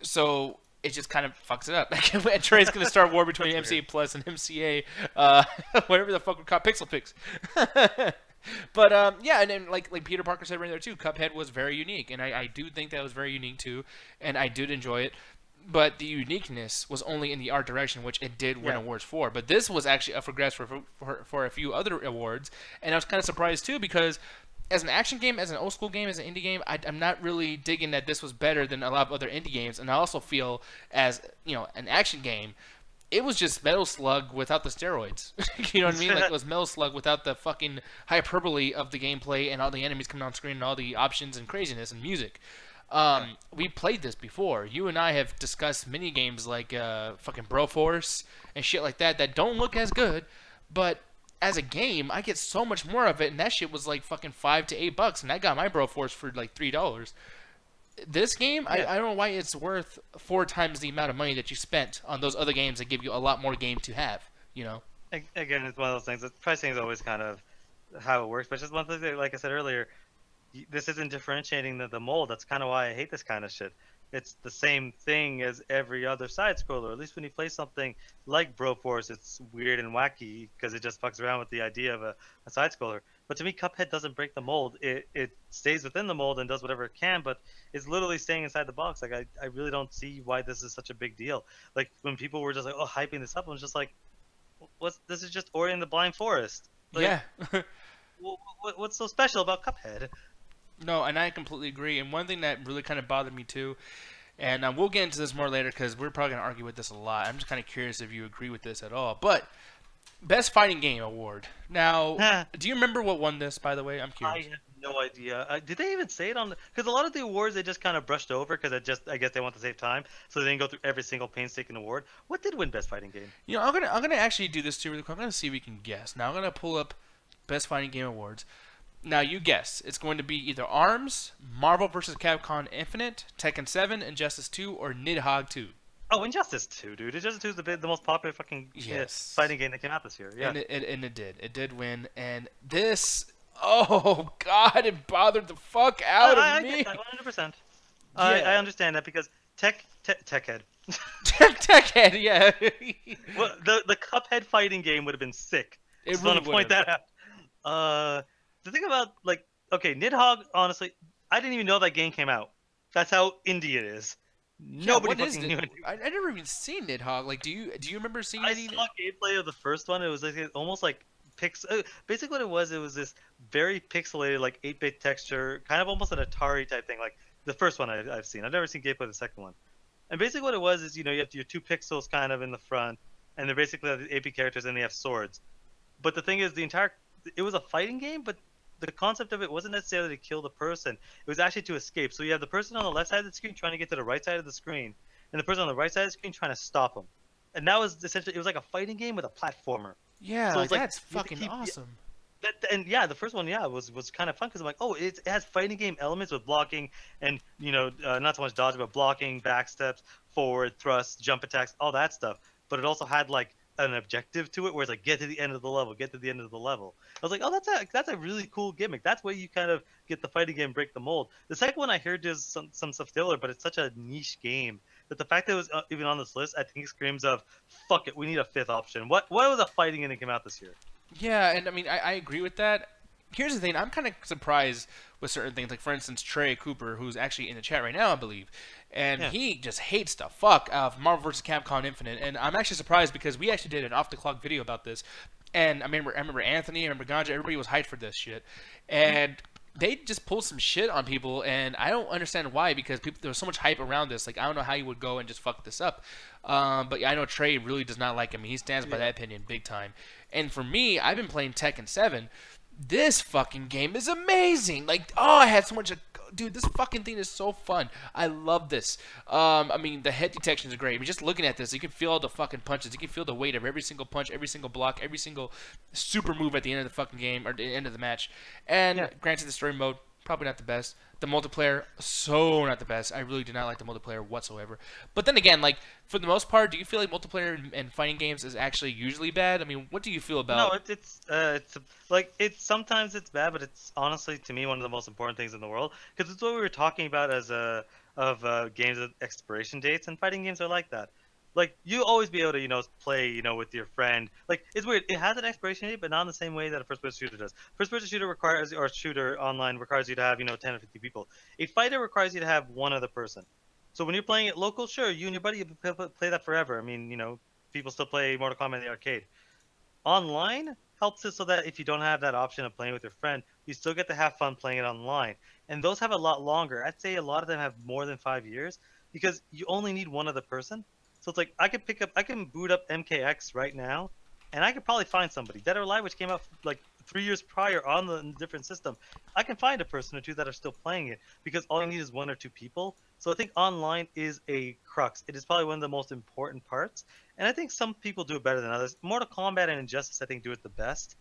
So it just kind of fucks it up. And Trey's gonna start war between MCA Plus and MCA, whatever the fuck we call Pixel Pix. But yeah, and then like Peter Parker said right there too, Cuphead was very unique, and I do think that was very unique too, and I did enjoy it. But the uniqueness was only in the art direction, which it did win awards for. But this was actually up for grabs for a few other awards, and I was kind of surprised too, because as an action game, as an old school game, as an indie game, I'm not really digging that this was better than a lot of other indie games. And I also feel, as an action game, it was just Metal Slug without the steroids. You know what I mean? Like, it was Metal Slug without the fucking hyperbole of the gameplay and all the enemies coming on screen and all the options and craziness and music. We played this before. You and I have discussed mini games like fucking Broforce and shit like that don't look as good, but as a game, I get so much more of it, and that shit was like fucking $5 to $8, and I got my Broforce for like $3. This game, I don't know why it's worth 4 times the amount of money that you spent on those other games that give you a lot more game to have. Again, it's one of those things. The pricing is always kind of how it works, but just one thing, like I said earlier, this isn't differentiating the mold. That's kind of why I hate this kind of shit. It's the same thing as every other side scroller. At least when you play something like Broforce, it's weird and wacky because it just fucks around with the idea of a side scroller. But to me, Cuphead doesn't break the mold. It stays within the mold and does whatever it can, but it's literally staying inside the box. Like, I really don't see why this is such a big deal. Like, when people were just like, oh, hyping this up, I was just like, this is just Ori and the Blind Forest. Like, Yeah. what's so special about Cuphead? No, and I completely agree. And one thing that really kind of bothered me too, and we'll get into this more later because we're probably going to argue with this a lot. I'm just kind of curious if you agree with this at all. But Best Fighting Game Award. Now, do you remember what won this, by the way? I'm curious. I have no idea. Did they even say it on the... Because a lot of the awards they just kind of brushed over because I guess they want to save time, so they didn't go through every single painstaking award. What did win Best Fighting Game? I'm gonna actually do this too really quick. I'm gonna see if we can guess. Now I'm gonna pull up Best Fighting Game Awards. Now you guess. It's going to be either ARMS, Marvel vs. Capcom Infinite, Tekken 7, Injustice 2, or Nidhogg 2. Oh, Injustice 2, dude. Injustice 2 is the most popular fucking fighting game that came out this year. Yeah. And it did. It did win. And this, oh god, it bothered the fuck out of me. I get that 100%. I understand that because Techhead. Techhead, yeah. Well, the Cuphead fighting game would have been sick. I just want to point that out. The thing about, like, okay, Nidhogg, honestly, I didn't even know that game came out. That's how indie it is. Nobody fucking knew it. I never even seen Nidhogg. Like, do you remember seeing I it? saw gameplay of the first one. It was like almost like basically what it was this very pixelated, like 8-bit texture, kind of almost an Atari type thing. Like the first one I've seen. I've never seen gameplay of the second one. And basically what it was is, you have your 2 pixels kind of in the front, and they're basically the AP characters, and they have swords. But the thing is, it was a fighting game, but the concept of it wasn't necessarily to kill the person. It was actually to escape. So you have the person on the left side of the screen trying to get to the right side of the screen, and the person on the right side of the screen trying to stop him. And that was essentially, it was like a fighting game with a platformer. Yeah, so that's fucking awesome. And yeah, the first one, yeah, was kind of fun because I'm like, oh, it has fighting game elements with blocking and not so much dodge, but blocking, backsteps, forward thrust, jump attacks, all that stuff. But it also had like an objective to it, where it's like get to the end of the level, get to the end of the level. I was like, oh, that's a really cool gimmick. That's where you kind of get the fighting game, break the mold. The second one I heard is some stuff similar, but it's such a niche game that the fact that it was even on this list, I think screams of fuck it, we need a fifth option. What was a fighting game that came out this year? Yeah, and I mean, I agree with that. Here's the thing, I'm kind of surprised with certain things. Like, for instance, Trey Cooper, who's actually in the chat right now, I believe. And he just hates the fuck out of Marvel vs. Capcom Infinite. And I'm actually surprised because we actually did an off-the-clock video about this. And I remember Anthony, I remember Ganja, everybody was hyped for this shit. And they just pulled some shit on people, and I don't understand why, because there was so much hype around this. Like, I don't know how you would go and just fuck this up. But yeah, I know Trey really does not like him. He stands by that opinion big time. And for me, I've been playing Tekken 7. This fucking game is amazing. Like, oh, I had so much... Dude, this fucking thing is so fun. I love this. I mean, the head detection is great. I mean, just looking at this, you can feel all the fucking punches. You can feel the weight of every single punch, every single block, every single super move at the end of the fucking game, or the end of the match. And granted, the story mode, probably not the best. The multiplayer, so not the best. I really do not like the multiplayer whatsoever. But then again, like, for the most part, do you feel like multiplayer in fighting games is actually usually bad? I mean, what do you feel about... No, it's like, sometimes it's bad, but it's honestly, to me, one of the most important things in the world, because it's what we were talking about as games with expiration dates, and fighting games are like that. Like, you always be able to, play, with your friend. Like, it's weird. It has an expiration date, but not in the same way that a first-person shooter does. First-person shooter requires, or shooter online requires you to have, 10 or 50 people. A fighter requires you to have one other person. So when you're playing it local, sure, you and your buddy play that forever. I mean, people still play Mortal Kombat in the arcade. Online helps it so that if you don't have that option of playing with your friend, you still get to have fun playing it online. And those have a lot longer. I'd say a lot of them have more than 5 years, because you only need one other person. So it's like, I can boot up MKX right now, and I could probably find somebody. Dead or Alive, which came out like 3 years prior on the different system, I can find a person or two that are still playing it, because all I need is 1 or 2 people. So I think online is a crux. It is probably one of the most important parts, and I think some people do it better than others. Mortal Kombat and Injustice, I think, do it the best,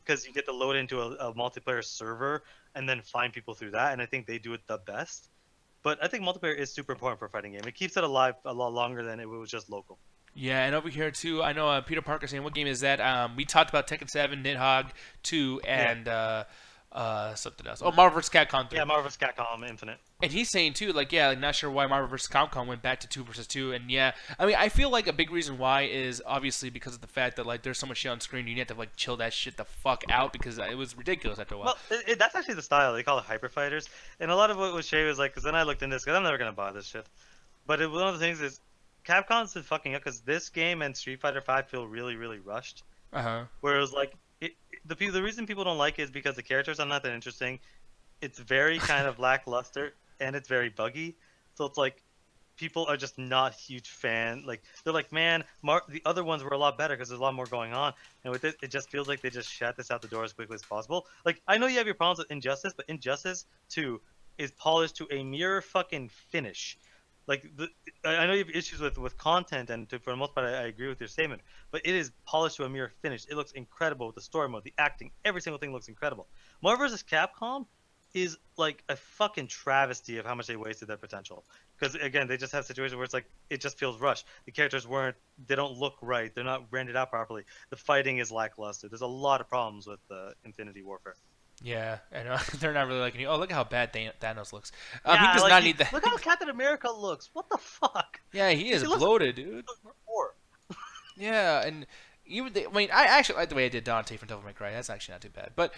because you get to load into a multiplayer server and then find people through that, and I think they do it the best. But I think multiplayer is super important for a fighting game. It keeps it alive a lot longer than it was just local. Yeah, and over here too, I know Peter Parker saying, what game is that? We talked about Tekken 7, Nidhogg 2, and something else. Oh, Marvel vs. Capcom 3. Yeah, Marvel vs. Capcom Infinite. And he's saying too, like, yeah, like, not sure why Marvel vs. Capcom went back to 2 versus 2. And yeah, I mean, I feel like a big reason why is obviously because of the fact that, like, there's so much shit on screen, you need to, like, chill that shit the fuck out, because it was ridiculous after a while. Well, that's actually the style. They call it hyper fighters. And a lot of what was Shay was like, because then I looked into this, because I'm never going to buy this shit. But one of the things is, Capcom's been fucking up, because this game and Street Fighter 5 feel really, really rushed. Whereas, like, the reason people don't like it is because the characters are not that interesting. It's very kind of lackluster, and it's very buggy. So it's like, people are just not huge fan. Like, they're like, man, the other ones were a lot better because there's a lot more going on. And with this, it just feels like they just shut this out the door as quickly as possible. Like, I know you have your problems with Injustice, but Injustice 2 is polished to a mere fucking finish. Like, I know you have issues with content, and for the most part, I agree with your statement. But it is polished to a mere finish. It looks incredible with the story mode, the acting, every single thing looks incredible. Marvel vs. Capcom is like a fucking travesty of how much they wasted their potential. Because again, they just have situations where it's like, it just feels rushed. The characters they don't look right. They're not rendered out properly. The fighting is lackluster. There's a lot of problems with Infinity Warfare. Yeah, I know. They're not really liking you. Oh, look how bad Thanos looks. Yeah, he does not need that. Look how Captain America looks. What the fuck? Yeah, he is bloated, dude. Yeah, and I actually like the way I did Dante from Devil May Cry. That's actually not too bad. But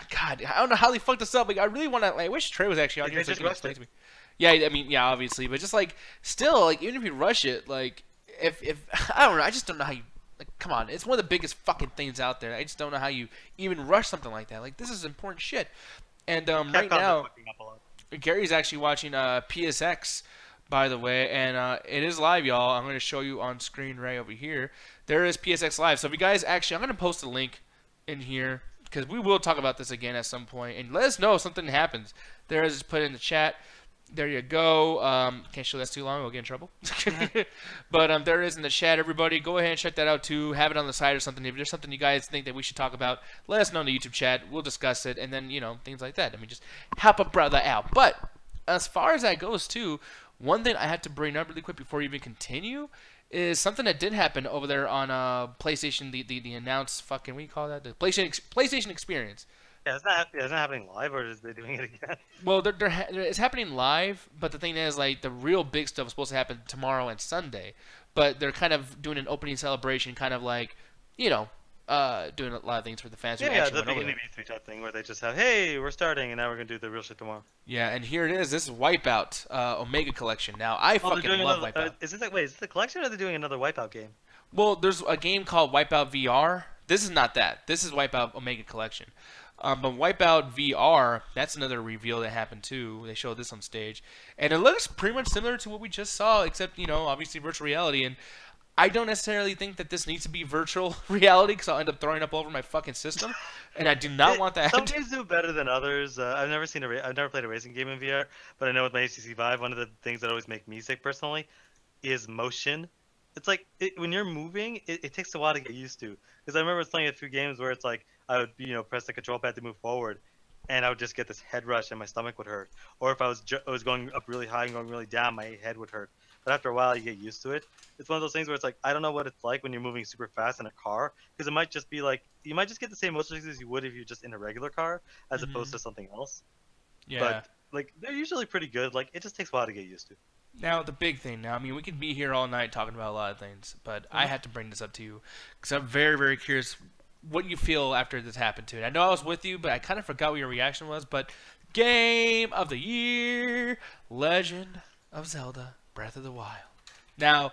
God, I don't know how they fucked this up. Like, I really want to. Like, I wish Trey was actually on here so he could explain to me. Yeah, I mean, yeah, obviously, but just like, still, like, even if you rush it, like, if I don't know, I just don't know how you. Like, come on, it's one of the biggest fucking things out there. I just don't know how you even rush something like that. Like, this is important shit. And right now, Gary's actually watching PSX, by the way, and it is live, y'all. I'm going to show you on screen right over here. There is PSX live. So if you guys actually, I'm going to post a link in here, because we will talk about this again at some point, and let us know if something happens. There is, put in the chat. There you go. Can't show that's too long. We'll get in trouble. But there it is in the chat, everybody. Go ahead and check that out too. Have it on the side or something. If there's something you guys think that we should talk about, let us know in the YouTube chat. We'll discuss it, and then things like that. I mean, just help a brother out. But as far as that goes too, one thing I had to bring up really quick before we even continue is something that did happen over there on PlayStation. The announced fucking what do you call that? The PlayStation Experience. Yeah, it's not happening live, or is they doing it again? Well, it's happening live, but the thing is, like, the real big stuff is supposed to happen tomorrow and Sunday. But they're kind of doing an opening celebration, kind of like, doing a lot of things for the fans. Who Yeah, actually the went over beginning there. of E3 type thing where they just have, hey, we're starting, and now we're gonna do the real shit tomorrow. Yeah, and here it is. This is Wipeout Omega Collection. Now, I fucking love Wipeout. Is it the collection, or are they doing another Wipeout game? Well, there's a game called Wipeout VR. This is not that. This is Wipeout Omega Collection. But Wipeout VR, that's another reveal that happened too. They showed this on stage, and it looks pretty much similar to what we just saw, except obviously virtual reality. And I don't necessarily think that this needs to be virtual reality, because I'll end up throwing up all over my fucking system, and I do not want that. Some games do better than others. I've never played a racing game in VR, but I know with my HTC Vive, one of the things that always make me sick personally is motion. It's like when you're moving, it takes a while to get used to. Because I remember playing a few games where it's like I would press the control pad to move forward, and I would just get this head rush and my stomach would hurt. Or if I was going up really high and going really down, my head would hurt. But after a while, you get used to it. It's one of those things where it's like I don't know what it's like when you're moving super fast in a car, because it might just be like you might just get the same motion as you would if you're just in a regular car, as opposed to something else. Yeah. But like they're usually pretty good. Like it just takes a while to get used to. Now, the big thing now, I mean, we could be here all night talking about a lot of things, but I had to bring this up to you because I'm very, very curious what you feel after this happened to you. I know I was with you, but I kind of forgot what your reaction was, but Game of the Year, Legend of Zelda, Breath of the Wild. Now,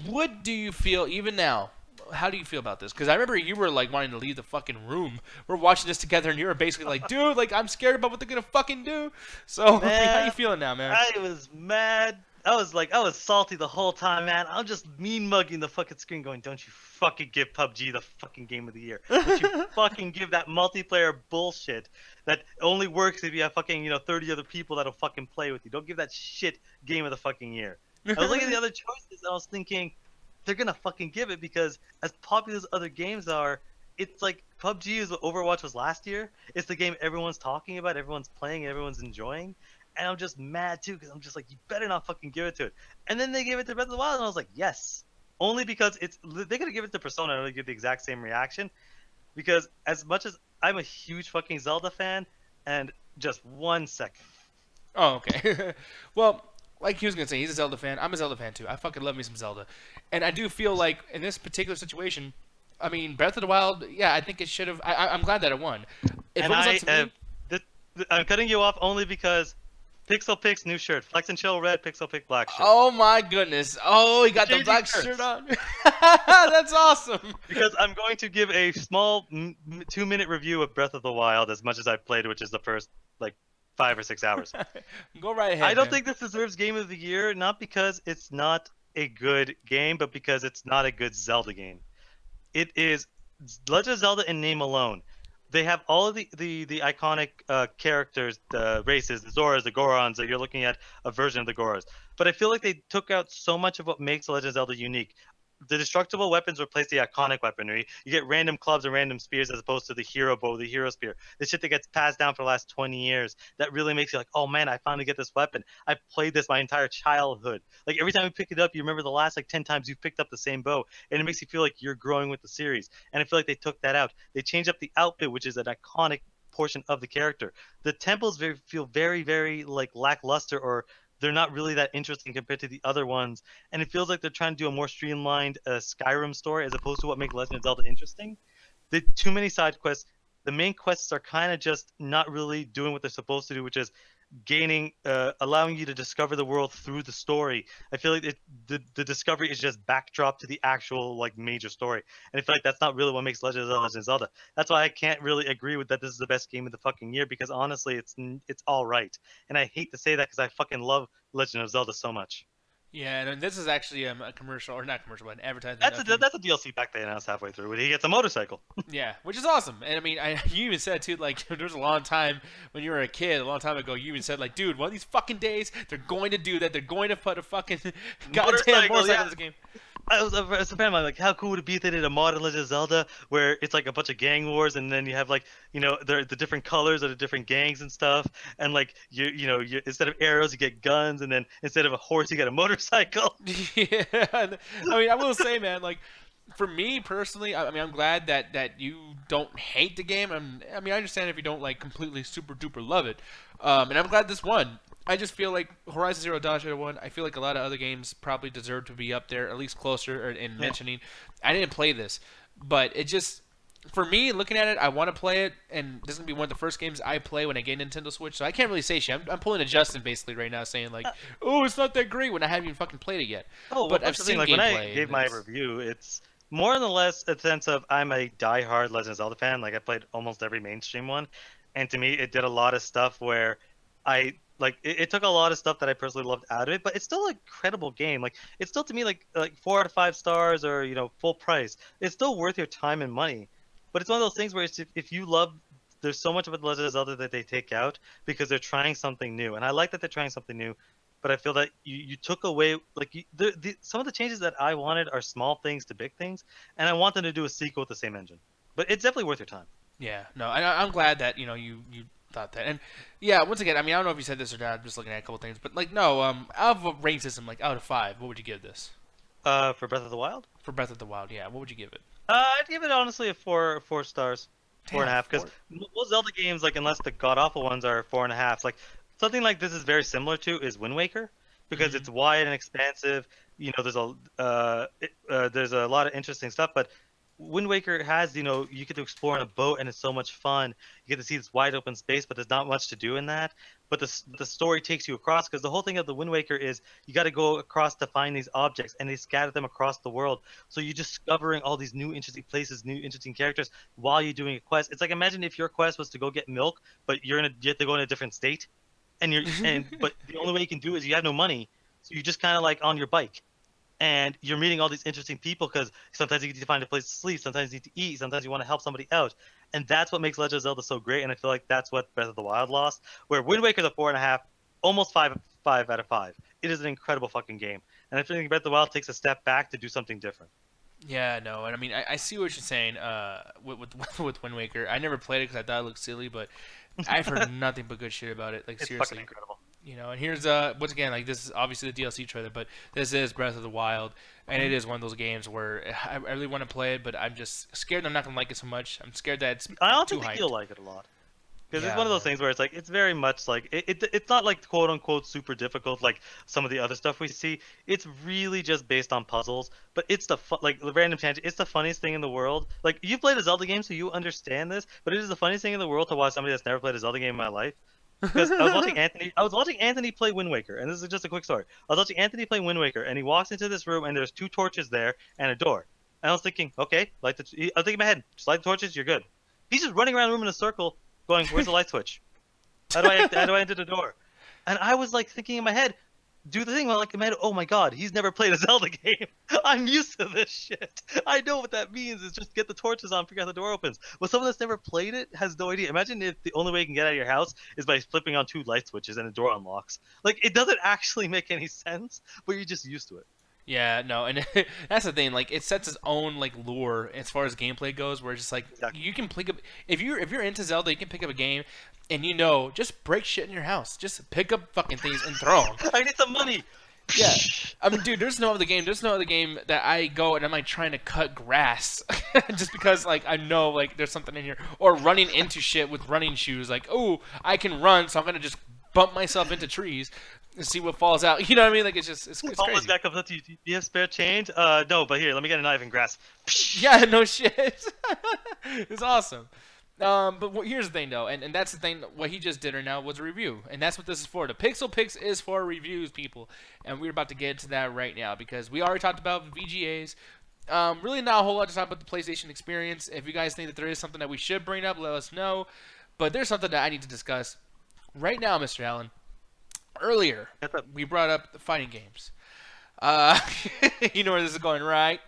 what do you feel, even now, how do you feel about this? Because I remember you were, like, wanting to leave the fucking room. We're watching this together, and you were basically like, dude, like, I'm scared about what they're going to fucking do. So, Man, how you feeling now, man? I was mad. I was salty the whole time, man. I'm just mean mugging the fucking screen going, don't you fucking give PUBG the fucking game of the year. Don't you fucking give that multiplayer bullshit that only works if you have fucking, 30 other people that'll fucking play with you. Don't give that shit game of the fucking year. I was looking at the other choices and I was thinking, they're gonna fucking give it because as popular as other games are, it's like PUBG is what Overwatch was last year. It's the game everyone's talking about, everyone's playing, everyone's enjoying. And I'm just mad too, because I'm just like, you better not fucking give it to it. And then they gave it to Breath of the Wild, and I was like, yes. Only because they could have given it to Persona and really give the exact same reaction. Because as much as I'm a huge fucking Zelda fan, and just 1 second. Oh, okay. Well, like he was going to say, he's a Zelda fan. I'm a Zelda fan too. I fucking love me some Zelda. And I do feel like in this particular situation, I mean, Breath of the Wild, yeah, I think it should have. I'm glad that it won. If And it was up to me, I'm cutting you off only because Pixel Pic's new shirt. Flex and Chill red, Pixel Pic black shirt. oh my goodness. Oh, he got the Changing black shirts. shirt on. That's awesome. Because I'm going to give a small 2-minute review of Breath of the Wild as much as I've played, which is the first, like, 5 or 6 hours. Go right ahead. I don't man. think this deserves Game of the Year, not because it's not a good game, but because it's not a good Zelda game. It is Legend of Zelda in name alone. They have all of the iconic characters, the races, the Zoras, the Gorons, that you're looking at a version of the Goras. But I feel like they took out so much of what makes Legend of Zelda unique. The destructible weapons replace the iconic weaponry. You get random clubs and random spears as opposed to the hero bow, the hero spear. The shit that gets passed down for the last 20 years. That really makes you like, oh man, I finally get this weapon. I've played this my entire childhood. Like every time you pick it up, you remember the last like 10 times you picked up the same bow. And it makes you feel like you're growing with the series. And I feel like they took that out. They changed up the outfit, which is an iconic portion of the character. The temples feel very, very like lackluster, or they're not really that interesting compared to the other ones, and it feels like they're trying to do a more streamlined Skyrim story as opposed to what makes Legend of Zelda interesting. The too many side quests. The main quests are kind of just not really doing what they're supposed to do, which is allowing you to discover the world through the story. I feel like the discovery is just backdrop to the actual like major story, and I feel like that's not really what makes Legend of Zelda. That's why I can't really agree with that this is the best game of the fucking year, because honestly, it's all right, and I hate to say that because I fucking love Legend of Zelda so much. Yeah, and this is actually a commercial, or not commercial, but an advertisement. That's a DLC pack they announced halfway through when he gets a motorcycle. Yeah, which is awesome. And I mean, you even said too, like there was a long time when you were a kid, a long time ago, you even said like, dude, one of these fucking days they're going to do that. They're going to put a fucking goddamn motorcycle in this game. I was a fan of like, how cool would it be if they did a modern Legend of Zelda where it's like a bunch of gang wars, and then you have like, you know, the different colors of the different gangs and stuff, and like you instead of arrows you get guns, and then instead of a horse you get a motorcycle. Yeah, I mean, I will say, man, like for me personally, I mean, I'm glad that you don't hate the game. I mean, I understand if you don't like completely super duper love it, and I'm glad this won. I just feel like Horizon Zero Dawn should have won. I feel like a lot of other games probably deserve to be up there, at least closer in mentioning. I didn't play this, but it just, for me, looking at it, I want to play it, and this is going to be one of the first games I play when I get Nintendo Switch, so I can't really say shit. I'm pulling a Justin basically right now saying like, oh, it's not that great when I haven't even fucking played it yet. Oh, but well, I've seen like, gameplay. when I gave my review, it's more or less a sense of I'm a diehard Legend of Zelda fan. Like, I played almost every mainstream one, and to me, it did a lot of stuff where it took a lot of stuff that I personally loved out of it, but it's still an incredible game. Like, it's still to me like 4 out of 5 stars, or full price. It's still worth your time and money. But it's one of those things where if you love, there's so much of The Legend of Zelda that they take out because they're trying something new, and I like that they're trying something new. But I feel that you took away some of the changes that I wanted are small things to big things, and I want them to do a sequel with the same engine. But it's definitely worth your time. Yeah, no, I'm glad that you thought that. And yeah, once again, I mean, I don't know if you said this or not. I'm just looking at a couple things, but like, no, out of a rating system, like out of 5, what would you give this? For Breath of the Wild? For Breath of the Wild, yeah. What would you give it? I'd give it honestly a 4 stars, 4.5, because 4. most Zelda games, like unless the god awful ones, are 4.5. Like something like this is very similar to is Wind Waker, because it's wide and expansive. There's a lot of interesting stuff, but Wind Waker has, you get to explore on a boat, and it's so much fun. You get to see this wide open space, but there's not much to do in that. But the story takes you across, because the whole thing of the Wind Waker is you got to go across to find these objects, and they scatter them across the world. So you're discovering all these new interesting places, new interesting characters while you're doing a quest. It's like, imagine if your quest was to go get milk, but you have to go in a different state, but the only way you can do it is you have no money, so you're just kind of like on your bike. And you're meeting all these interesting people, because sometimes you need to find a place to sleep, sometimes you need to eat, sometimes you want to help somebody out. And that's what makes Legend of Zelda so great, and I feel like that's what Breath of the Wild lost, where Wind Waker's a 4.5, almost 5 out of 5. It is an incredible fucking game. And I think Breath of the Wild takes a step back to do something different. Yeah, no, and I mean, I see what you're saying with Wind Waker. I never played it because I thought it looked silly, but I've heard nothing but good shit about it. Like, it's seriously. Fucking incredible. And here's once again, like, this is obviously the DLC trailer, but this is Breath of the Wild, and it is one of those games where I really want to play it, but I'm just scared I'm not gonna like it so much. I'm scared that it's I don't too think hyped. you'll like it a lot, because it's one of those things where it's like, it's very much like it's not like quote unquote super difficult like some of the other stuff we see. It's really just based on puzzles, but it's the random tangent. It's the funniest thing in the world. Like, you've played a Zelda game, so you understand this, but it is the funniest thing in the world to watch somebody that's never played a Zelda game in my life. Because I was watching Anthony play Wind Waker, and this is just a quick story. I was watching Anthony play Wind Waker, and he walks into this room, and there's 2 torches there and a door. And I was thinking, okay, I was thinking in my head, just light the torches, you're good. He's just running around the room in a circle, going, "Where's the light switch? How do I enter the door?" And I was like thinking in my head, do the thing. I'm like, man, oh my god, he's never played a Zelda game. I'm used to this shit. I know what that means, is just get the torches on, figure out the door opens. But someone that's never played it has no idea. Imagine if the only way you can get out of your house is by flipping on 2 light switches and a door unlocks. Like, it doesn't actually make any sense, but you're just used to it. Yeah, no, and that's the thing. Like, it sets its own like lure as far as gameplay goes, where it's just like, you can pick up, if you're into Zelda, you can pick up a game, and just break shit in your house, just pick up fucking things and throw them. I need some money. Yeah, I mean, dude, there's no other game that I go and I'm like trying to cut grass just because like I know like there's something in here, or running into shit with running shoes. Like, oh, I can run, so I'm gonna just bump myself into trees and see what falls out. You know what I mean? Like, it's crazy. Back up to you. Do you have spare change? No, but here, let me get a knife and grasp. Yeah, no shit. It's awesome. But here's the thing, though, and that's the thing. What he just did right now was a review, and that's what this is for. The Pixel Picks is for reviews, people, and we're about to get into that right now because we already talked about VGAs. Really not a whole lot to talk about the PlayStation experience. If you guys think that there is something that we should bring up, let us know. But there's something that I need to discuss right now, Mr. Allen. Earlier, we brought up the fighting games. You know where this is going, right?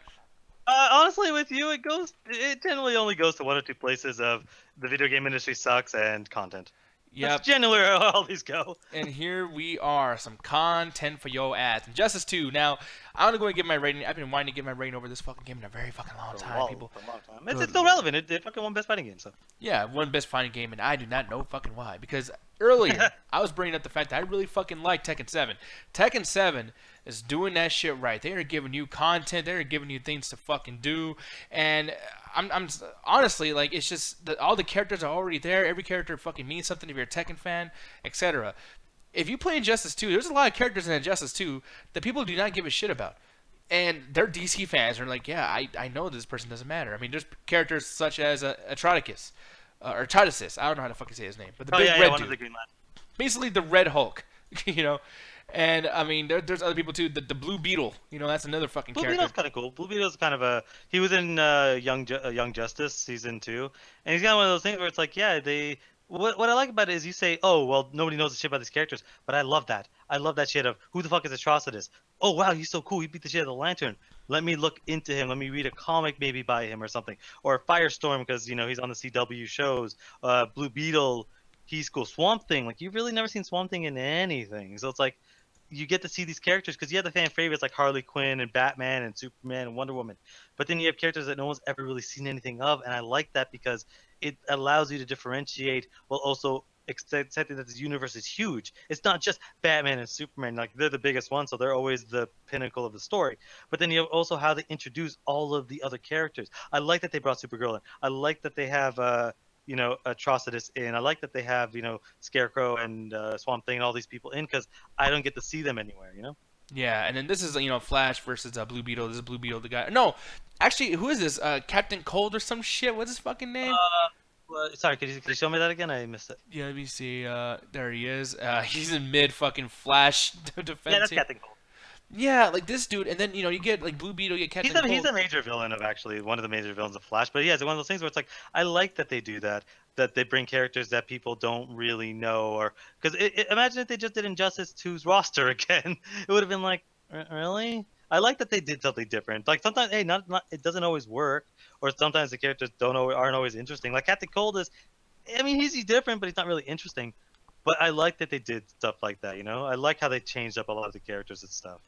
Honestly, with you, it generally only goes to one or two places of the video game industry sucks and content. Yep. That's generally where all these go. And here we are, some content for your ass. Injustice 2. Now, I'm gonna go and give my rating. I've been wanting to give my rating over this fucking game in a very fucking long time, people. For a long time. It's still relevant. It fucking won best fighting game, so. Yeah, one best fighting game, and I do not know fucking why. Because earlier, I was bringing up the fact that I really fucking like Tekken 7. Tekken 7 is doing that shit right. They are giving you content. They are giving you things to fucking do. And I'm honestly, like, it's just that all the characters are already there. Every character fucking means something if you're a Tekken fan, etc. If you play Injustice 2, there's a lot of characters in Injustice 2 that people do not give a shit about. And they're DC fans are like, yeah, I know this person doesn't matter. I mean, there's characters such as Atronicus, or Atrocitus. I don't know how to fucking say his name. But the big red one dude. of the Green Lantern. Basically the Red Hulk, you know. And, I mean, there's other people, too. The Blue Beetle, you know, that's another fucking character. Blue Beetle's kind of cool. Blue Beetle's kind of a... He was in Young Justice Season 2. And he's got one of those things where it's like, yeah, they... What I like about it is you say, oh, well, nobody knows the shit about these characters. But I love that. I love that shit of, who the fuck is Atrocitus? Oh, wow, he's so cool. He beat the shit out of the Lantern. Let me look into him. Let me read a comic maybe by him or something. Or Firestorm because, you know, he's on the CW shows. Blue Beetle, he's cool. Swamp Thing, like, you've really never seen Swamp Thing in anything. So it's like, you get to see these characters because you have the fan favorites like Harley Quinn and Batman and Superman and Wonder Woman, but then you have characters that no one's ever really seen anything of, and I like that because it allows you to differentiate while also accepting that this universe is huge. It's not just Batman and Superman, like they're the biggest ones, so they're always the pinnacle of the story, but then you have also how they introduce all of the other characters. I like that they brought Supergirl in. I like that they have you know, Atrocitus in. I like that they have, you know, Scarecrow and Swamp Thing and all these people in because I don't get to see them anywhere, you know? Yeah, and then this is, you know, Flash versus Blue Beetle. This is Blue Beetle, the guy. No, actually, who is this? Captain Cold or some shit? What's his fucking name? Sorry, could you show me that again? I missed it. Yeah, let me see. There he is. He's in mid fucking Flash defense. Yeah, that's here. Captain Cold. Yeah, like this dude, and then, you know, you get like Blue Beetle, you get Captain Cold. He's a major villain of actually one of the major villains of Flash, but yeah, it's one of those things where it's like I like that they do that they bring characters that people don't really know, or because imagine if they just did Injustice 2's roster again, it would have been like really. I like that they did something different. Like sometimes, hey, not it doesn't always work, or sometimes the characters aren't always interesting. Like Captain Cold is, I mean, he's different, but he's not really interesting. But I like that they did stuff like that. You know, I like how they changed up a lot of the characters and stuff.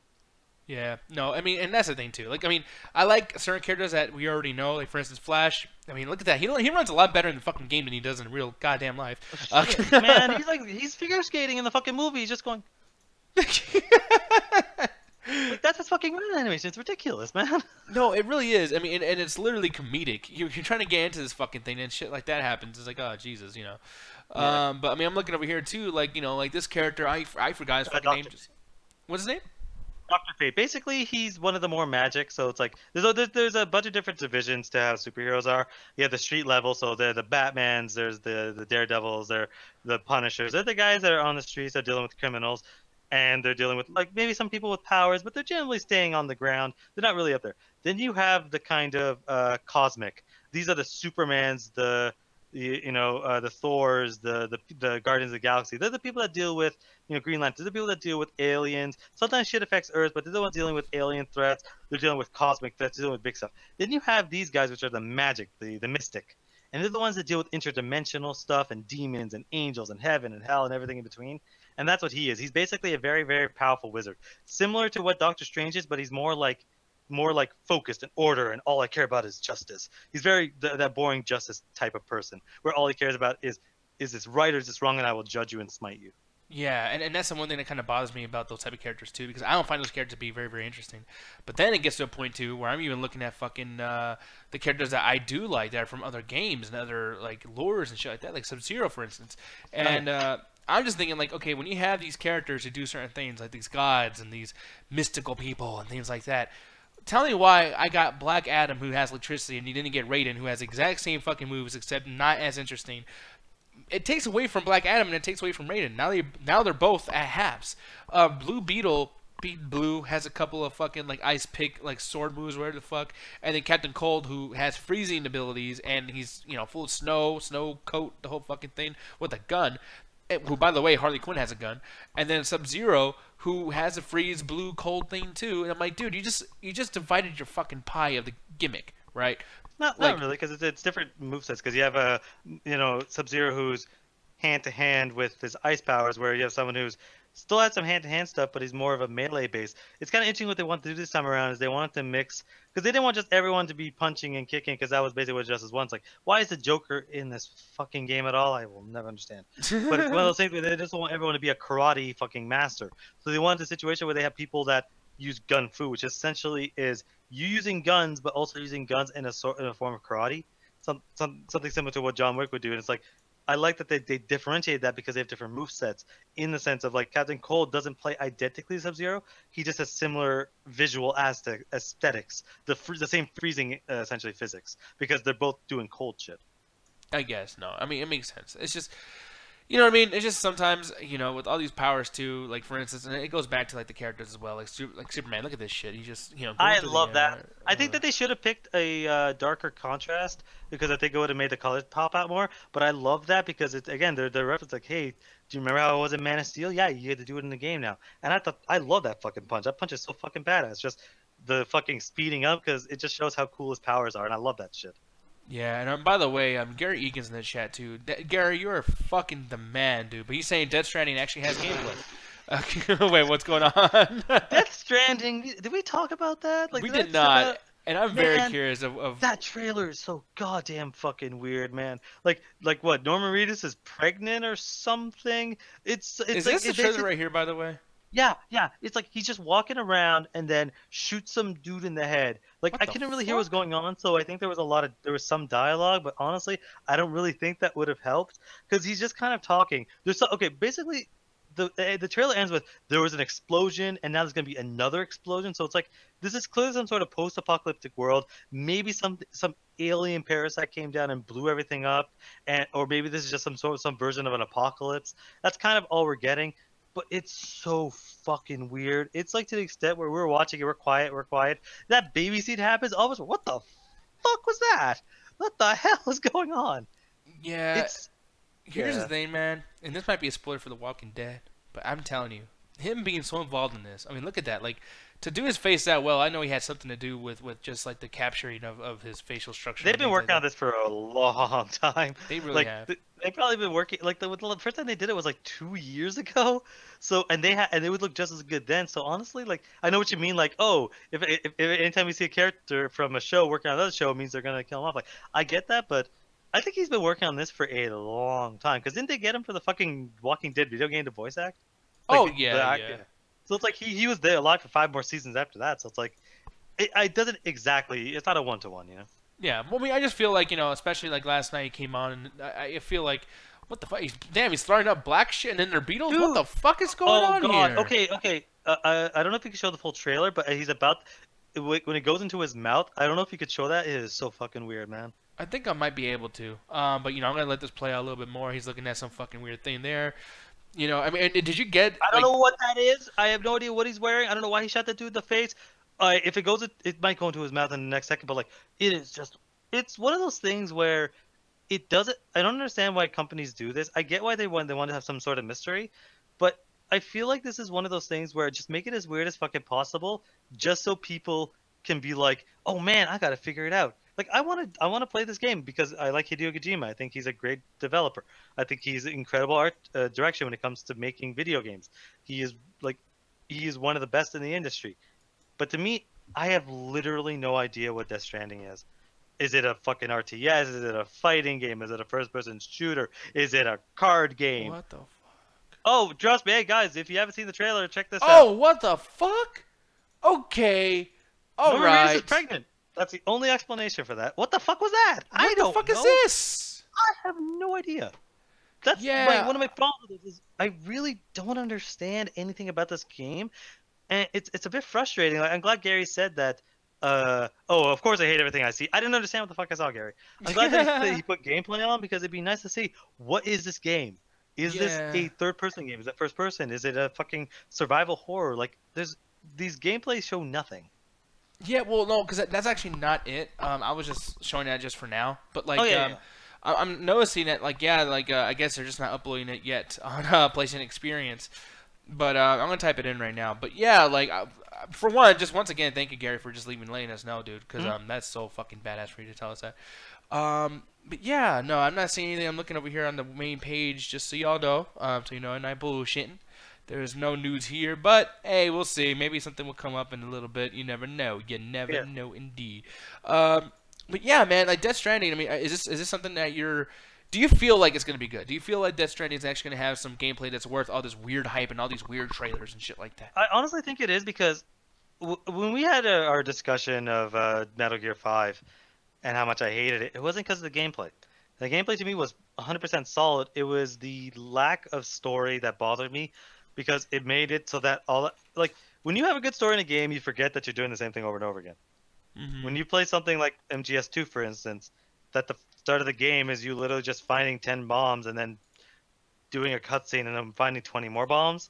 Yeah, no, I mean, and that's the thing too. Like, I mean, I like certain characters that we already know. Like, for instance, Flash. I mean, look at that. He runs a lot better in the fucking game than he does in real goddamn life. Man, he's figure skating in the fucking movie. He's just going. Like, that's his fucking run animation. It's ridiculous, man. No, it really is. I mean, and it's literally comedic. You're trying to get into this fucking thing, and shit like that happens. It's like, oh Jesus, you know. Yeah. But I mean, I'm looking over here too. Like, you know, like this character, I forgot his fucking name. What's his name? Dr. Fate. Basically, he's one of the more magic. So it's like there's a bunch of different divisions to how superheroes are. You have the street level, so they're the Batmans. There's the Daredevils. They're the Punishers. They're the guys that are on the streets. They're dealing with criminals, and they're dealing with like maybe some people with powers, but they're generally staying on the ground. They're not really up there. Then you have the kind of cosmic. These are the Supermans, the Thors, the Guardians of the Galaxy. They're the people that deal with, you know, Green Lantern. They're the people that deal with aliens. Sometimes shit affects Earth, but they're the ones dealing with alien threats. They're dealing with cosmic threats. They're dealing with big stuff. Then you have these guys, which are the magic, the mystic. And they're the ones that deal with interdimensional stuff and demons and angels and heaven and hell and everything in between. And that's what he is. He's basically a very, very powerful wizard. Similar to what Doctor Strange is, but he's more like focused and order, and all I care about is justice. He's very that boring justice type of person, where all he cares about is this right or is this wrong, and I will judge you and smite you. Yeah, and that's the one thing that kind of bothers me about those type of characters too, because I don't find those characters to be very, very interesting. But then it gets to a point too where I'm even looking at fucking the characters that I do like that are from other games and other like lures and shit like that, like Sub-Zero for instance. And I'm just thinking like, okay, when you have these characters who do certain things, like these gods and these mystical people and things like that. Tell me why I got Black Adam, who has electricity, and you didn't get Raiden, who has the exact same fucking moves, except not as interesting. It takes away from Black Adam, and it takes away from Raiden. Now they're both at halves. Blue Beetle, Blue, has a couple of fucking, like, ice pick, like, sword moves, whatever the fuck. And then Captain Cold, who has freezing abilities, and he's, you know, full of snow coat, the whole fucking thing, with a gun. who, by the way, Harley Quinn has a gun, and then Sub-Zero, who has a freeze, blue, cold thing too. And I'm like, dude, you just divided your fucking pie of the gimmick, right? Not really, because it's different movesets. Because you have a Sub-Zero who's hand to hand with his ice powers, where you have someone who's still has some hand to hand stuff, but he's more of a melee base. It's kind of interesting what they want to do this time around is they want to mix, because they didn't want just everyone to be punching and kicking, because that was basically what Justice wants. Like, why is the Joker in this fucking game at all? I will never understand. But it's one of those things where they just want everyone to be a karate fucking master. So they wanted a situation where they have people that use gun fu, which essentially is you using guns, but also using guns in a form of karate. Something similar to what John Wick would do. And it's like, I like that they differentiate that because they have different move sets in the sense of like Captain Cold doesn't play identically to Sub-Zero. He just has similar visual aesthetics, the same freezing essentially physics, because they're both doing cold shit. I guess no. I mean, it makes sense. It's just, you know what I mean? It's just sometimes, with all these powers too, like for instance, and it goes back to like the characters as well, like Superman. Look at this shit. He just, I love that. I think that they should have picked a darker contrast because I think it would have made the colors pop out more. But I love that because it's again, they're reference like, hey, do you remember how it was in Man of Steel? Yeah, you get to do it in the game now. And I love that fucking punch. That punch is so fucking badass. Just the fucking speeding up because it just shows how cool his powers are, and I love that shit. Yeah, and by the way, Gary Egan's in the chat too. Gary, you're fucking the man, dude. But he's saying Death Stranding actually has gameplay. Wait, what's going on? Death Stranding. Did we talk about that? Like we did not. And I'm very curious of that trailer is so goddamn fucking weird, man. Like what? Norman Reedus is pregnant or something? Is like, this the trailer right here, by the way? Yeah. It's like he's just walking around and then shoots some dude in the head. Like I couldn't really hear what's going on, so I think there was some dialogue, but honestly, I don't really think that would have helped because he's just kind of talking. Basically, the trailer ends with there was an explosion and now there's gonna be another explosion. So it's like this is clearly some sort of post-apocalyptic world. Maybe some alien parasite came down and blew everything up, or maybe this is just some version of an apocalypse. That's kind of all we're getting. But it's so fucking weird. It's like to the extent where we're watching it, we're quiet. That baby scene happens. All of us, what the fuck was that? What the hell is going on? Yeah. Here's the thing, man. And this might be a spoiler for The Walking Dead, but I'm telling you, him being so involved in this. I mean, look at that. Like, to do his face that well, I know he had something to do with just like the capturing of his facial structure. They've been working on this for a long time. They really have. They've probably been working the first time they did it was like 2 years ago. So and they would look just as good then. So honestly, like I know what you mean. Like if anytime you see a character from a show working on another show, it means they're gonna kill him off. Like I get that, but I think he's been working on this for a long time. Because didn't they get him for the fucking Walking Dead video game to voice act? Like, yeah. So it's like he was there alive for 5 more seasons after that. So it's like it doesn't exactly. It's not a 1-to-1, you know. Yeah, well, I mean, I just feel like especially like last night he came on, and I feel like, what the fuck? He's throwing up black shit, and then they're Beatles. Dude. What the fuck is going on here? Okay. I don't know if you can show the full trailer, but he's about when it goes into his mouth. I don't know if you could show that. It is so fucking weird, man. I think I might be able to, but I'm gonna let this play out a little bit more. He's looking at some fucking weird thing there. I mean, did you get? I don't know what that is. I have no idea what he's wearing. I don't know why he shot that dude in the face. If it goes, it might go into his mouth in the next second. But like, it's one of those things where it doesn't. I don't understand why companies do this. I get why they want to have some sort of mystery, but I feel like this is one of those things where just make it as weird as fucking possible, just so people can be like, oh man, I gotta figure it out. Like I want to play this game because I like Hideo Kojima. I think he's a great developer. I think he's incredible art direction when it comes to making video games. He is one of the best in the industry. But to me, I have literally no idea what Death Stranding is. Is it a fucking RTS? Is it a fighting game? Is it a first-person shooter? Is it a card game? What the fuck? Oh, trust me, hey guys, if you haven't seen the trailer, check this out. Oh, what the fuck? Okay, all right. Reedus is pregnant. That's the only explanation for that. What the fuck was that? What the fuck is this? I have no idea. That's one of my problems with this is I really don't understand anything about this game, and it's a bit frustrating. Like, I'm glad Gary said that. Of course I hate everything I see. I didn't understand what the fuck I saw, Gary. I'm glad that he put gameplay on because it'd be nice to see what is this game. Is this a third-person game? Is it first person? Is it a fucking survival horror? Like, these gameplays show nothing. Yeah, well, no, because that's actually not it. I was just showing that just for now. But like, I'm noticing that, like, yeah, like, I guess they're just not uploading it yet on PlayStation Experience. But I'm gonna type it in right now. But yeah, like, for one, just once again, thank you, Gary, for just letting us know, dude, because that's so fucking badass for you to tell us that. But yeah, no, I'm not seeing anything. I'm looking over here on the main page, just so y'all know. So you know, I'm not bullshitting. There's no news here, but hey, we'll see. Maybe something will come up in a little bit. You never know. You never know, indeed. But yeah, man, like Death Stranding. I mean, is this something that you're? Do you feel like it's gonna be good? Do you feel like Death Stranding is actually gonna have some gameplay that's worth all this weird hype and all these weird trailers and shit like that? I honestly think it is because when we had our discussion of Metal Gear 5 and how much I hated it, it wasn't because of the gameplay. The gameplay to me was 100% solid. It was the lack of story that bothered me because it made it so that like when you have a good story in a game, you forget that you're doing the same thing over and over again. When you play something like MGS2, for instance, that the start of the game is you literally just finding 10 bombs and then doing a cutscene and then finding 20 more bombs.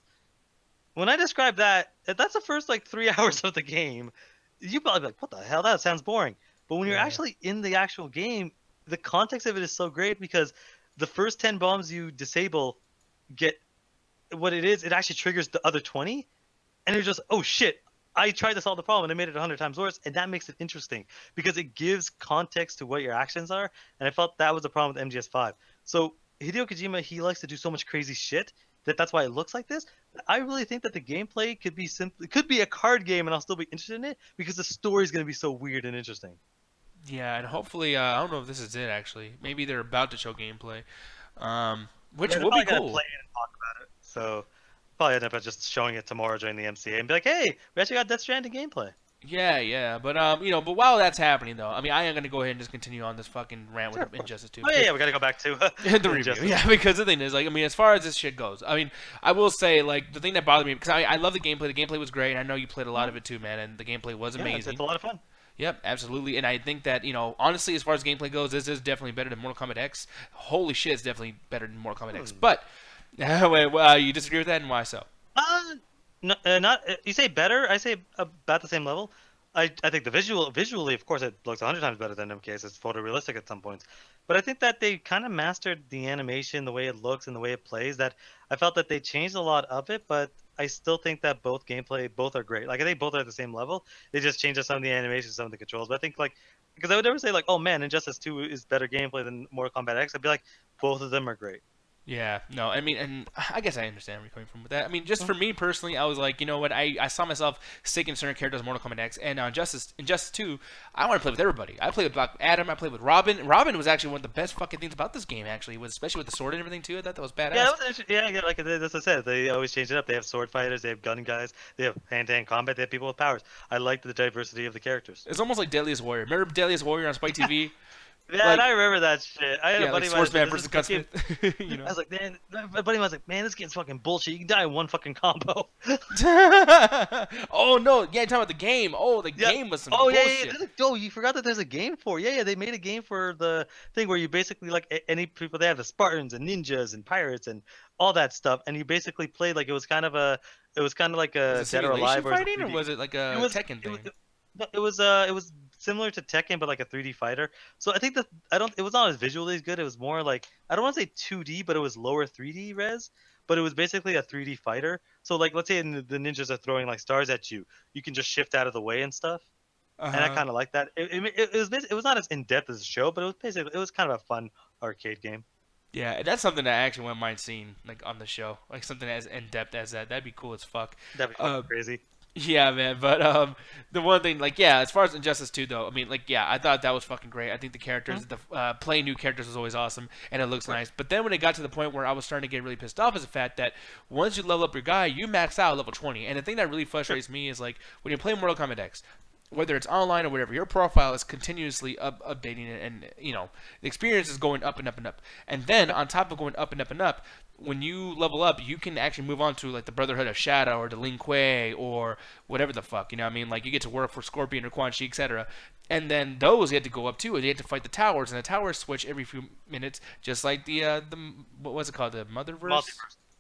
When I describe that, if that's the first like 3 hours of the game, you probably be like, what the hell? That sounds boring. But when you're actually in the actual game, the context of it is so great because the first 10 bombs you disable get what it is. It actually triggers the other 20. And you're just, oh shit, I tried to solve the problem and I made it 100 times worse. And that makes it interesting because it gives context to what your actions are. And I felt that was the problem with MGS5. So Hideo Kojima, he likes to do so much crazy shit that's why it looks like this. I really think that the gameplay could be a card game and I'll still be interested in it because the story is going to be so weird and interesting. Yeah, and hopefully, I don't know if this is it actually. Maybe they're about to show gameplay, which will be cool. Play it and talk about it. So probably end up just showing it tomorrow during the MCA and be like, hey, we actually got Death Stranding gameplay. Yeah, but you know, but while that's happening though, I mean, I am gonna go ahead and just continue on this fucking rant with Injustice 2. Oh yeah, we gotta go back to the review. Yeah, because the thing is, like, I mean, as far as this shit goes, I mean, I will say, like, the thing that bothered me because I love the gameplay. The gameplay was great. And I know you played a lot of it too, man, and the gameplay was amazing. It's a lot of fun. Yep, absolutely. And I think that, you know, honestly, as far as gameplay goes, this is definitely better than Mortal Kombat X. Holy shit, it's definitely better than Mortal Kombat X. But wait, you disagree with that, and why so? No, not you say better. I say about the same level. I think the visually, of course, it looks 100 times better than MKS. It's photorealistic at some points, but I think that they kind of mastered the animation, the way it looks, and the way it plays. That I felt that they changed a lot of it, but I still think that both are great. Like I think both are at the same level. They just changed some of the animation, some of the controls. But I think because I would never say like, oh man, Injustice 2 is better gameplay than Mortal Kombat X. I'd be like, both of them are great. Yeah, no, I mean, and I guess I understand where you're coming from with that. I mean, just for me personally, I was like, you know what, I saw myself sticking certain characters in Mortal Kombat X, and on Injustice 2, I want to play with everybody. I played with Black Adam, I played with Robin. Robin was actually one of the best fucking things about this game, actually, was especially with the sword and everything, too. I thought that was badass. Yeah, like as I said, they always change it up. They have sword fighters, they have gun guys, they have hand-to-hand combat, they have people with powers. I liked the diversity of the characters. It's almost like Deadliest Warrior. Remember Deadliest Warrior on Spike TV? Yeah, and I remember that shit. I had a buddy like Swordsman versus Gunsmith. You know? I was like, man, my buddy was like, man, this game's fucking bullshit. You can die in one fucking combo. Oh no, yeah, you're talking about the game. Oh, the game was some bullshit. Oh, you forgot that there's a game for. Yeah, they made a game for the thing where you basically like any people. They have the Spartans and ninjas and pirates and all that stuff, and you basically played like it was kind of like a was it Dead or Alive fighting, or was it like a Tekken thing? It was similar to Tekken, but like a 3D fighter. So I think that it was not as visually as good. It was more like, I don't want to say 2D, but it was lower 3D res. But it was basically a 3D fighter. So like, let's say the ninjas are throwing like stars at you, you can just shift out of the way and stuff. And I kind of like that. It was not as in depth as the show, but it was kind of a fun arcade game. Yeah, that's something that I actually wouldn't mind seeing like on the show, like something as in depth as that. That'd be cool as fuck. That'd be crazy. Yeah, man, but the one thing, like, yeah, as far as Injustice 2, though, I mean, like, yeah, I thought that was fucking great. I think the characters, playing new characters was always awesome, and it looks nice. But then when it got to the point where I was starting to get really pissed off is the fact that once you level up your guy, you max out at level 20. And the thing that really frustrates me is, like, when you play Mortal Kombat X, whether it's online or whatever, your profile is continuously updating it, and, you know, the experience is going up and up and up. And then, on top of going up and up and up, when you level up, you can actually move on to, like, the Brotherhood of Shadow or the Lin Kuei or whatever the fuck, you know what I mean? Like, you get to work for Scorpion or Quan Chi, etc. And then those you had to go up, too, and you had to fight the towers, and the towers switch every few minutes, just like the what was it called, the Motherverse?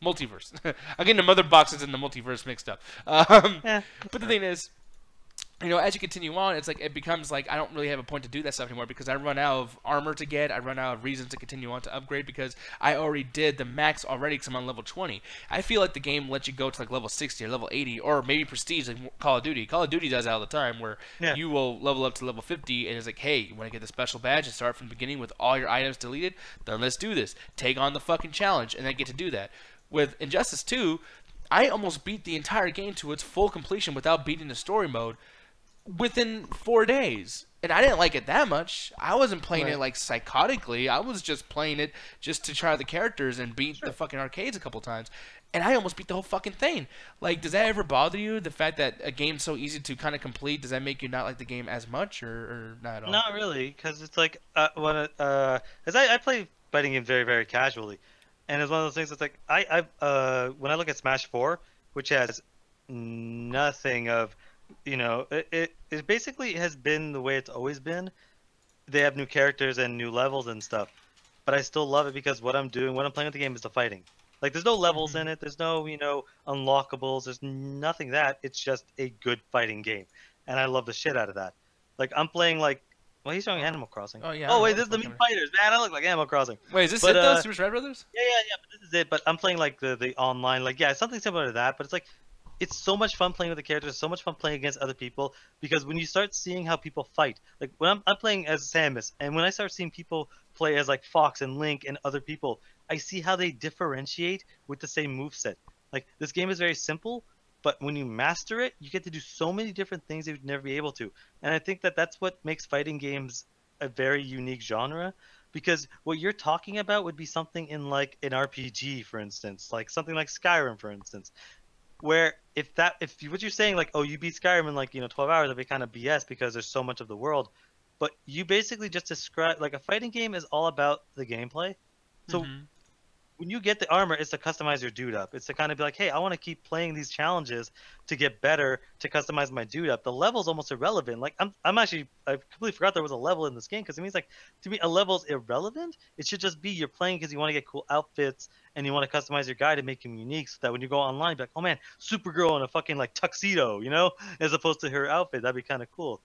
Multiverse. I'm getting the mother boxes and the multiverse mixed up. But the thing is, you know, as you continue on, it's like it becomes like I don't really have a point to do that stuff anymore because I run out of armor to get, I run out of reasons to continue on to upgrade because I already did the max already because I'm on level 20. I feel like the game lets you go to like level 60 or level 80 or maybe prestige like Call of Duty. Call of Duty does that all the time where you will level up to level 50 and it's like, hey, you want to get the special badge and start from the beginning with all your items deleted? Then let's do this. Take on the fucking challenge and I get to do that. With Injustice 2, I almost beat the entire game to its full completion without beating the story mode within 4 days. And I didn't like it that much. I wasn't playing it like psychotically. I was just playing it just to try the characters and beat the fucking arcades a couple times. And I almost beat the whole fucking thing. Like, does that ever bother you? The fact that a game's so easy to kind of complete, does that make you not like the game as much or not at all? Not really, because it's like as I play fighting games very, very casually, and it's one of those things that's like when I look at Smash 4, which has nothing of, you know, it basically has been the way it's always been. They have new characters and new levels and stuff, but I still love it because what I'm playing with the game is the fighting. Like, there's no levels in it, there's no, you know, unlockables, there's nothing that. It's just a good fighting game, and I love the shit out of that. Like, I'm playing like, well, he's showing Animal Crossing. Oh yeah. Oh wait, this is the Meat Fighters, man. I look like Animal Crossing. Wait, is this it though? Super Smash Brothers? Yeah, but this is it. But I'm playing like the online, like something similar to that. But it's like, it's so much fun playing with the characters, so much fun playing against other people, because when you start seeing how people fight, like when I'm playing as Samus, and when I start seeing people play as like Fox and Link and other people, I see how they differentiate with the same moveset. Like, this game is very simple, but when you master it, you get to do so many different things you'd never be able to. And I think that that's what makes fighting games a very unique genre, because what you're talking about would be something in like an RPG, for instance, like something like Skyrim, for instance, where if what you're saying, like, oh, you beat Skyrim in like, you know, 12 hours, that'd be kind of BS because there's so much of the world. But you basically just describe, like, a fighting game is all about the gameplay. So when you get the armor, it's to customize your dude up. It's to kind of be like, hey, I want to keep playing these challenges to get better, to customize my dude up. The level's almost irrelevant. Like, I completely forgot there was a level in this game, because it means, like, to me, a level's irrelevant. It should just be you're playing because you want to get cool outfits and you want to customize your guy to make him unique, so that when you go online, you'll be like, oh man, Supergirl in a fucking like tuxedo, you know, as opposed to her outfit. That'd be kind of cool.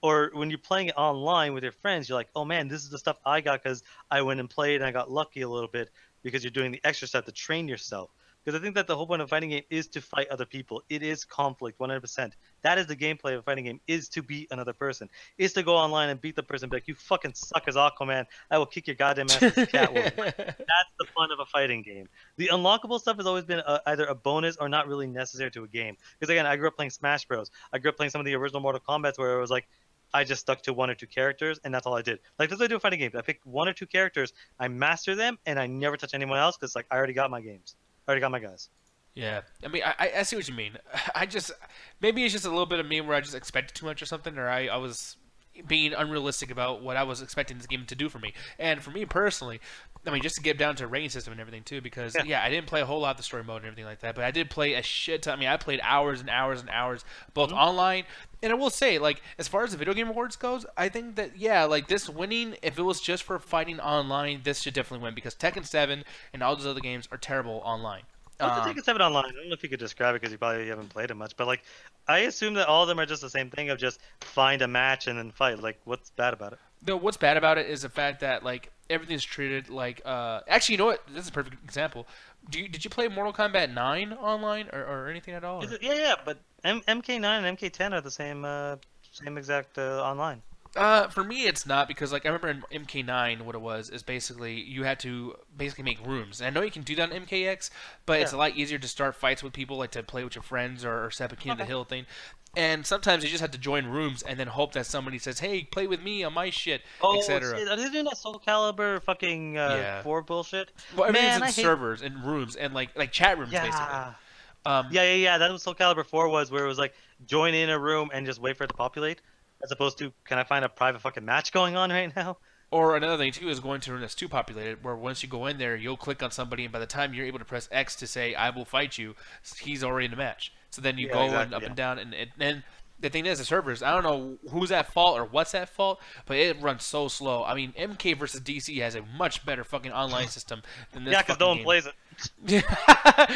Or when you're playing it online with your friends, you're like, oh man, this is the stuff I got because I went and played and I got lucky a little bit, because you're doing the extra stuff to train yourself. Because I think that the whole point of a fighting game is to fight other people. It is conflict, 100%. That is the gameplay of a fighting game, is to beat another person. Is to go online and beat the person and be like, you fucking suck as Aquaman. I will kick your goddamn ass as Catwoman. That's the fun of a fighting game. The unlockable stuff has always been either a bonus or not really necessary to a game. Because again, I grew up playing Smash Bros. I grew up playing some of the original Mortal Kombat where it was like, I just stuck to 1 or 2 characters, and that's all I did. Like, that's what I do in fighting games. I pick 1 or 2 characters, I master them, and I never touch anyone else, because, like, I already got my games. I already got my guys. Yeah, I mean, I see what you mean. Maybe it's just a little bit of me where I just expected too much or something, or I was being unrealistic about what I was expecting this game to do for me. And for me personally, I mean, just to get down to rating system and everything too, because I didn't play a whole lot of the story mode and everything like that, but I did play a shit ton. I mean, I played hours and hours and hours, both online. And I will say, like, as far as the video game awards goes, I think that like this winning, if it was just for fighting online, this should definitely win, because Tekken 7 and all those other games are terrible online. What's the Tekken 7 online? I don't know if you could describe it because you probably haven't played it much, but like, I assume that all of them are just the same thing of just find a match and then fight. Like, what's bad about it? No, what's bad about it is the fact that, like, everything's treated like actually, you know what? This is a perfect example. Did you play Mortal Kombat 9 online or anything at all? Yeah, but MK9 and MK10 are the same exact online. For me, it's not, because, like, I remember in MK9, what it was is basically you had to make rooms. And I know you can do that in MKX, but it's a lot easier to start fights with people, like to play with your friends or set up a King of the Hill thing. And sometimes you just have to join rooms and then hope that somebody says, "Hey, play with me on my shit," etc. Are they doing that Soul Calibur fucking 4 bullshit? Well, everything's in servers and rooms and like chat rooms, basically. That was Soul Calibur 4 was, where it was like join in a room and just wait for it to populate, as opposed to, can I find a private fucking match going on right now? Or another thing too is going to room that's too populated, where once you go in there, you'll click on somebody, and by the time you're able to press X to say "I will fight you," he's already in the match. So then you go up and down, and the thing is, the servers, I don't know who's at fault or what's at fault, but it runs so slow. I mean, MK versus DC has a much better fucking online system than this. Yeah, because no one plays it.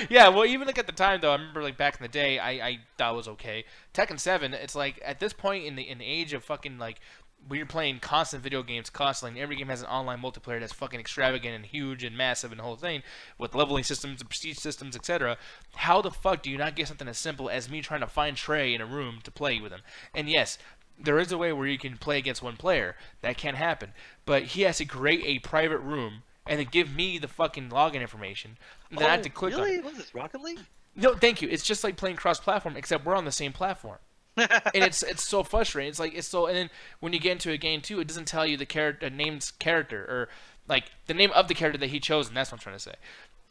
Yeah, well, even like at the time though, I remember like back in the day, I thought it was okay. Tekken 7, it's like at this point in the age of fucking like when you're playing constant video games constantly, and every game has an online multiplayer that's fucking extravagant and huge and massive and the whole thing with leveling systems and prestige systems, etc. How the fuck do you not get something as simple as me trying to find Trey in a room to play with him? And yes, there is a way where you can play against one player. That can happen. But he has to create a private room and then give me the fucking login information. And then I have to click really? on it. What is this, Rocket League? No, thank you. It's just like playing cross-platform, except we're on the same platform. And it's so frustrating. It's like it's so. And then when you get into a game too, it doesn't tell you the character name's character or like the name of the character that he chose, and that's what I'm trying to say.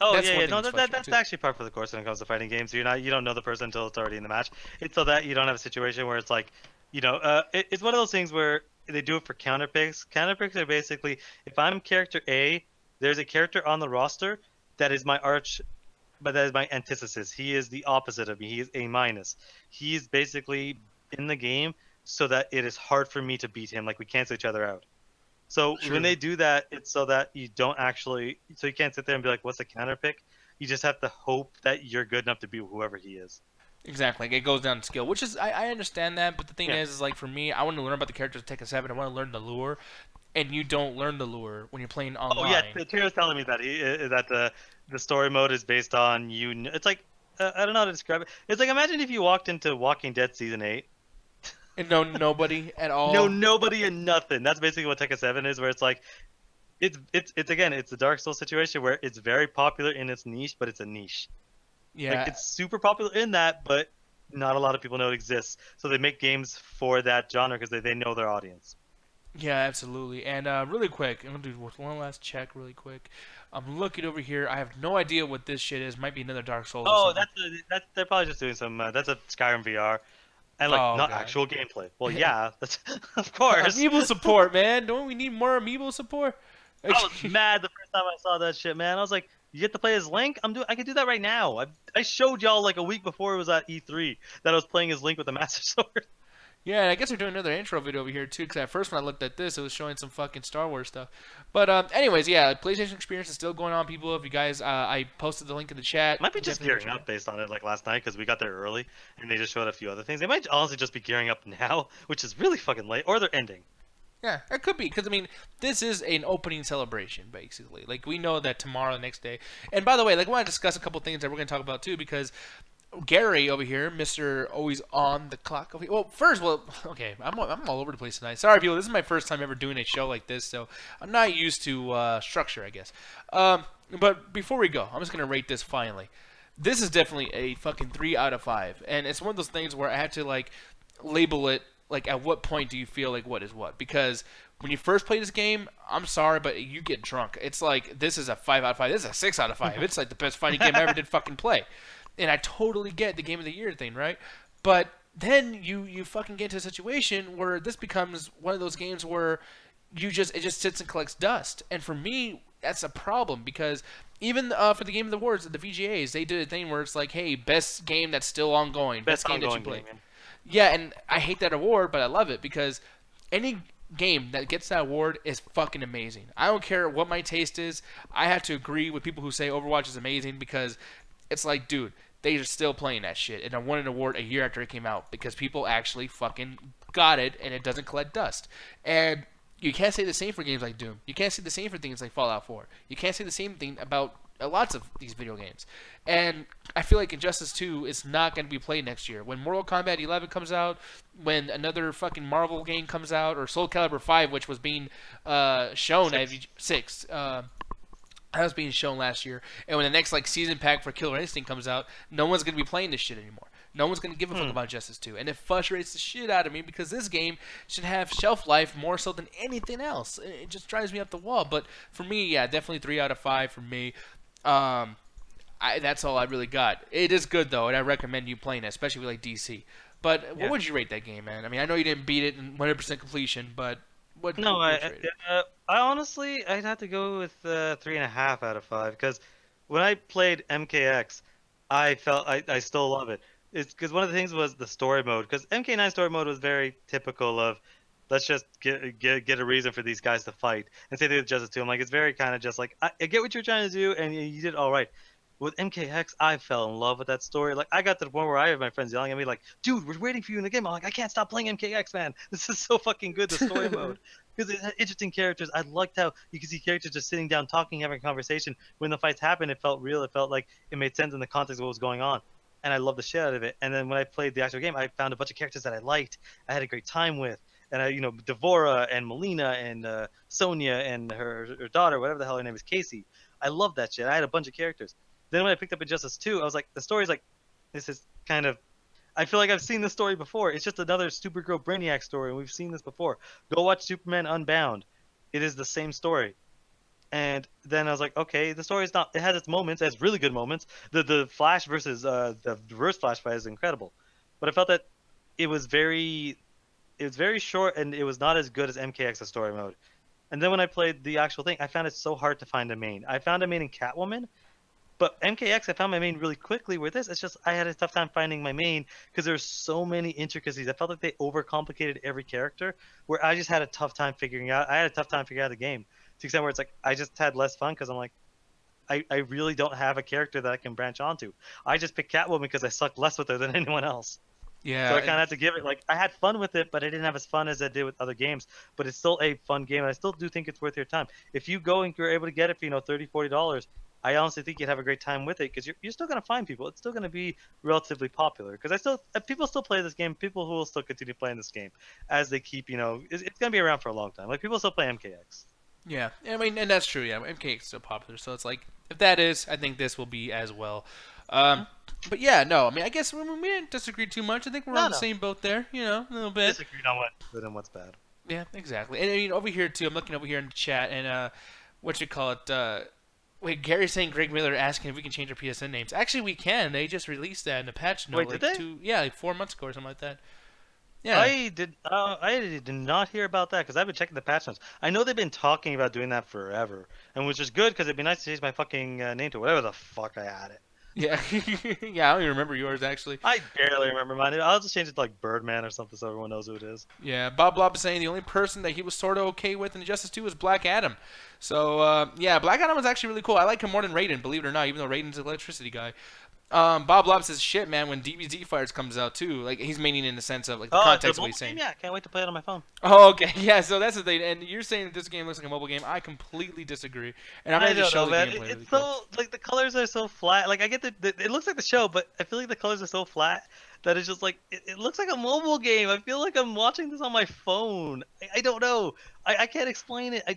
Oh That's yeah, one yeah. thing No, that's that's frustrating, actually part of the course when it comes to fighting games. You don't know the person until it's already in the match. It's so that you don't have a situation where it's like, it's one of those things where they do it for counter picks. Counter picks are basically if I'm character A, there's a character on the roster that is my arch. But that is my antithesis. He is the opposite of me. He is A minus. He's basically in the game so that it is hard for me to beat him. Like we cancel each other out. So Sure. when they do that, it's so that you don't actually. So you can't sit there and be like, "What's a counter pick?" You just have to hope that you're good enough to beat whoever he is. Exactly. Like, it goes down to skill, which is I understand that, but the thing Yeah. is like for me, I want to learn about the characters of Tekken 7. I want to learn the lure, and you don't learn the lure when you're playing online. Oh yeah, Tira's telling me that the story mode is based on you. It's like I don't know how to describe it. It's like imagine if you walked into Walking Dead season 8. And no nobody at all. No, nobody and nothing. That's basically what Tekken 7 is, where it's like, it's again, it's the Dark Souls situation where it's very popular in its niche, but it's a niche. Yeah. Like it's super popular in that, but not a lot of people know it exists. So they make games for that genre because they know their audience. Yeah, absolutely. And really quick, I'm gonna do one last check really quick. I'm looking over here. I have no idea what this shit is. Might be another Dark Souls. Oh, or something. that's they're probably just doing some. That's a Skyrim VR, and like not God. actual gameplay. Well, yeah, that's of course. Amiibo support, man. Don't we need more Amiibo support? I was mad the first time I saw that shit, man. I was like, you get to play as Link? I can do that right now. I showed y'all like a week before it was at E3 that I was playing as Link with the Master Sword. Yeah, and I guess they're doing another intro video over here too. Because at first when I looked at this, it was showing some fucking Star Wars stuff. But anyways, yeah, PlayStation Experience is still going on, people. If you guys, I posted the link in the chat. Might be just Definitely gearing up based on it like last night because we got there early and they just showed a few other things. They might honestly just be gearing up now, which is really fucking late, or they're ending. Yeah, it could be because I mean, this is an opening celebration basically. Like we know that tomorrow, the next day. And by the way, like I want to discuss a couple things that we're going to talk about too because Gary over here, Mr. Always on the Clock. Okay, I'm all over the place tonight. Sorry, people. This is my first time ever doing a show like this, so I'm not used to structure, I guess. But before we go, I'm just gonna rate this finally. This is definitely a fucking 3 out of 5, and it's one of those things where I had to like label it. Like, at what point do you feel like what is what? Because when you first play this game, I'm sorry, but you get drunk. It's like this is a 5 out of 5. This is a 6 out of 5. It's like the best fighting game I ever did fucking play. And I totally get the Game of the Year thing, right? But then you fucking get into a situation where this becomes one of those games where it just sits and collects dust. And for me, that's a problem because even for the Game of the Awards, the VGAs, they did a thing where it's like, hey, best game that's still ongoing, best game that you play. Yeah, and I hate that award, but I love it because any game that gets that award is fucking amazing. I don't care what my taste is. I have to agree with people who say Overwatch is amazing because it's like, dude, they are still playing that shit, and I won an award a year after it came out because people actually fucking got it, and it doesn't collect dust. And you can't say the same for games like Doom. You can't say the same for things like Fallout 4. You can't say the same thing about lots of these video games. And I feel like Injustice 2 is not going to be played next year. When Mortal Kombat 11 comes out, when another fucking Marvel game comes out, or Soul Calibur 5, which was being shown at 6. That was being shown last year. And when the next like season pack for Killer Instinct comes out, no one's going to be playing this shit anymore. No one's going to give a fuck about Justice 2. And it frustrates the shit out of me because this game should have shelf life more so than anything else. It just drives me up the wall. But for me, yeah, definitely 3 out of 5 for me. That's all I really got. It is good, though, and I recommend you playing it, especially with like DC. But what would you rate that game, man? I mean, I know you didn't beat it in 100% completion, but what would you rate it? I honestly, I'd have to go with 3.5 out of 5 because when I played MKX, I felt I still love it. It's because one of the things was the story mode. Because MK9 story mode was very typical of, let's just get a reason for these guys to fight. And say they did Justice 2. I'm like, it's very kind of just like, I get what you're trying to do, and you did all right. With MKX, I fell in love with that story. Like, I got to the point where I had my friends yelling at me, like, dude, we're waiting for you in the game. I'm like, I can't stop playing MKX, man. This is so fucking good, the story mode. Because it had interesting characters. I liked how you could see characters just sitting down, talking, having a conversation. When the fights happened, it felt real. It felt like it made sense in the context of what was going on. And I loved the shit out of it. And then when I played the actual game, I found a bunch of characters that I liked. I had a great time with. And I, Devora and Melina and Sonya and her daughter, whatever the hell her name is, Casey. I loved that shit. I had a bunch of characters. Then when I picked up Injustice 2, I was like, the story's like, this is kind of, I feel like I've seen this story before. It's just another Supergirl Brainiac story, and we've seen this before. Go watch Superman Unbound. It is the same story. And then I was like, okay, the story's not, it has its moments, it has really good moments. The Flash versus the reverse Flash fight is incredible. But I felt that it was very short, and it was not as good as MKX's story mode. And then when I played the actual thing, I found it so hard to find a main. I found a main in Catwoman, but MKX, I found my main really quickly. With this, it's just I had a tough time finding my main because there's so many intricacies. I felt like they overcomplicated every character, where I just had a tough time figuring out. I had a tough time figuring out the game to the extent where it's like I just had less fun because I'm like, I really don't have a character that I can branch onto. I just picked Catwoman because I suck less with her than anyone else. Yeah. So I kind of had to give it, like, I had fun with it, but I didn't have as fun as I did with other games. But it's still a fun game, and I still do think it's worth your time. If you go and you're able to get it for, $30, $40, I honestly think you'd have a great time with it, because you're still going to find people. It's still going to be relatively popular, because people still play this game. People who will still continue playing this game as they keep, it's going to be around for a long time. Like, people still play MKX. Yeah, I mean, and that's true. Yeah, MK is still popular, so it's like if that is, I think this will be as well. But yeah, no, I mean, I guess we didn't disagree too much. I think we're on the same boat there, a little bit. Disagreed on what's good and what's bad. Yeah, exactly. And I mean, over here too, I'm looking over here in the chat, and wait, Gary's saying Greg Miller asking if we can change our PSN names. Actually, we can. They just released that in a patch note. Wait, did they? Like 4 months ago or something like that. Yeah. I did not hear about that because I've been checking the patch notes. I know they've been talking about doing that forever, and which is good because it'd be nice to change my fucking name to whatever the fuck I had it. Yeah, yeah, I don't even remember yours actually. I barely remember mine. I'll just change it to like Birdman or something so everyone knows who it is. Yeah, Bob Blob is saying the only person that he was sort of okay with in Injustice 2 was Black Adam. So, yeah, Black Adam was actually really cool. I like him more than Raiden, believe it or not, even though Raiden's an electricity guy. Bob Blob says, shit, man, when DBZ Fighters comes out, too. Like, he's meaning in the sense of, like, the context of what he's saying. Yeah, can't wait to play it on my phone. Oh, okay. Yeah, so that's the thing. And you're saying that this game looks like a mobile game. I completely disagree. And I'm going to just show the gameplay. It's so, like, the colors are so flat. Like, I get it looks like the show, but I feel like the colors are so flat that it's just, like, it looks like a mobile game. I feel like I'm watching this on my phone. I don't know. I can't explain it. I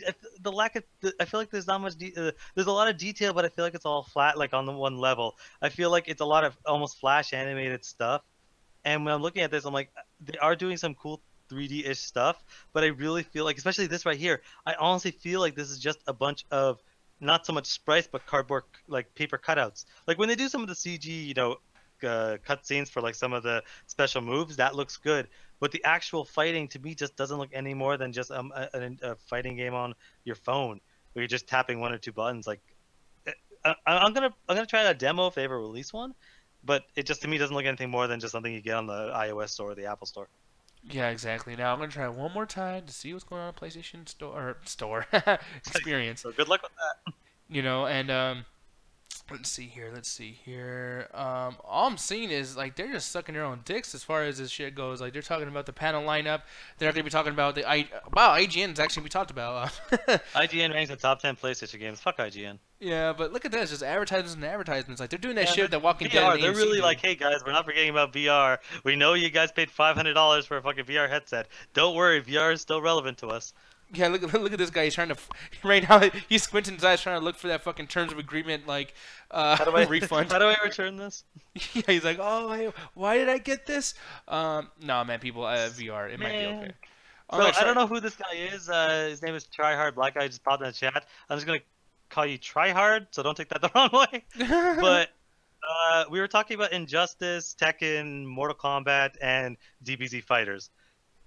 feel like there's not much, there's a lot of detail, but I feel like it's all flat, like, on the one level. I feel like it's a lot of almost Flash animated stuff. And when I'm looking at this, I'm like, they are doing some cool 3D-ish stuff, but I really feel like, especially this right here, I honestly feel like this is just a bunch of, not so much sprites, but cardboard, like, paper cutouts. Like, when they do some of the CG, cut scenes for, like, some of the special moves, that looks good. But the actual fighting, to me, just doesn't look any more than just a fighting game on your phone, where you're just tapping one or two buttons. Like, I'm gonna try a demo if they ever release one, but it just, to me, doesn't look anything more than just something you get on the iOS store or the Apple Store. Yeah, exactly. Now I'm gonna try one more time to see what's going on in PlayStation Store experience. So good luck with that. And let's see here. All I'm seeing is, like, they're just sucking their own dicks as far as this shit goes. Like, they're talking about the panel lineup. They're not gonna be talking about IGN's actually we talked about. IGN ranks the top 10 PlayStation games. Fuck IGN. Yeah, but look at this, just advertisements and advertisements. Like, they're doing that shit that Walking Dead. They're really like, hey guys, we're not forgetting about VR. We know you guys paid $500 for a fucking VR headset. Don't worry, VR is still relevant to us. Yeah, look at this guy. He's trying to right now. He's squinting his eyes, trying to look for that fucking terms of agreement, like refund. How do I return this? Yeah, he's like, oh, hey, why did I get this? No, man, people, VR, it might be okay. So I don't know who this guy is. His name is Tryhard Black Guy. Just popped in the chat. I'm just gonna call you Tryhard, so don't take that the wrong way. But we were talking about Injustice, Tekken, Mortal Kombat, and DBZ Fighters.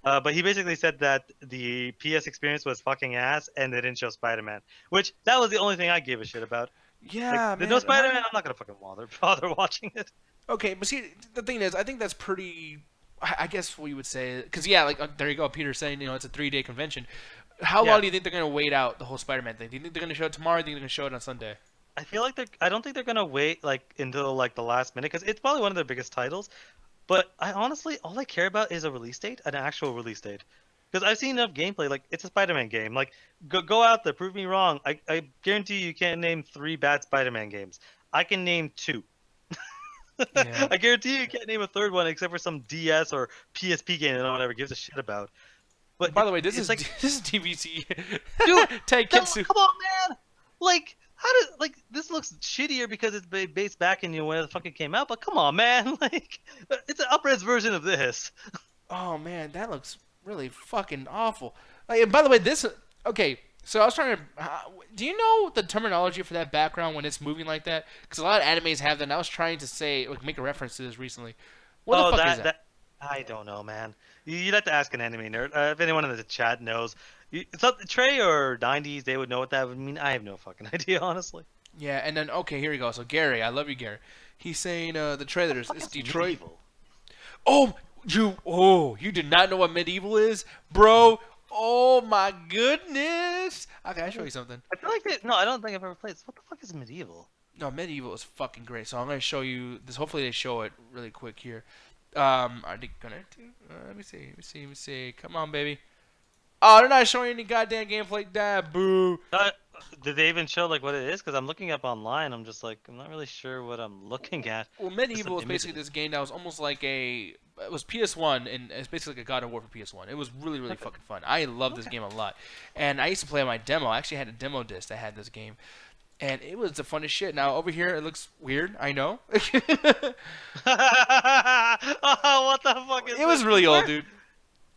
But he basically said that the PS experience was fucking ass, and they didn't show Spider-Man. Which, that was the only thing I gave a shit about. Yeah, like, man. No Spider-Man, I'm not gonna fucking bother watching it. Okay, but see, the thing is, I think that's pretty. I guess what you would say, because yeah, like there you go, Peter's saying, it's a 3-day convention. How long do you think they're gonna wait out the whole Spider-Man thing? Do you think they're gonna show it tomorrow? Or do you think they're gonna show it on Sunday? I feel like I don't think they're gonna wait like until like the last minute because it's probably one of their biggest titles. But I honestly, all I care about is a release date, an actual release date. Because I've seen enough gameplay. Like it's a Spider-Man game. Like go out there, prove me wrong. I guarantee you can't name 3 bad Spider-Man games. I can name 2. Yeah. I guarantee you can't name a third one except for some DS or PSP game that no one ever gives a shit about. But by the way, this is like this is DVC. dude, Taiketsu. come on, man. Like this looks shittier because it's based back in when the fuck it came out. But come on, man. Like it's an up-res version of this. Oh man, that looks really fucking awful. Like, and by the way, this okay. So I was trying to. Do you know the terminology for that background when it's moving like that? Because a lot of animes have that. And I was trying to say, like, make a reference to this recently. What the fuck is that? I don't know, man. You'd have to ask an anime nerd. If anyone in the chat knows, it's up Trey or 90s, they would know what that would mean. I have no fucking idea, honestly. Yeah, and then okay, here we go. So Gary, I love you, Gary. He's saying the trailers. It's Detroit. Medieval? You did not know what medieval is, bro. Oh my goodness! Okay, I'll show you something. I feel like no, I don't think I've ever played this. What the fuck is medieval? No, medieval is fucking great. So I'm gonna show you this. Hopefully they show it really quick here. Are they gonna do? Let me see. Come on, baby. Oh, they're not showing any goddamn gameplay. Boo. Did they even show like what it is? Because I'm looking up online. I'm just like I'm not really sure what I'm looking at. Well, medieval is basically this game that was almost like it was PS1, and it's basically like a God of War for PS1. It was really, really fucking fun. I love this game a lot. And I used to play on my demo. I actually had a demo disc that had this game. And it was the funnest shit. Now, over here, it looks weird. I know. Oh, what the fuck is It was really old, dude.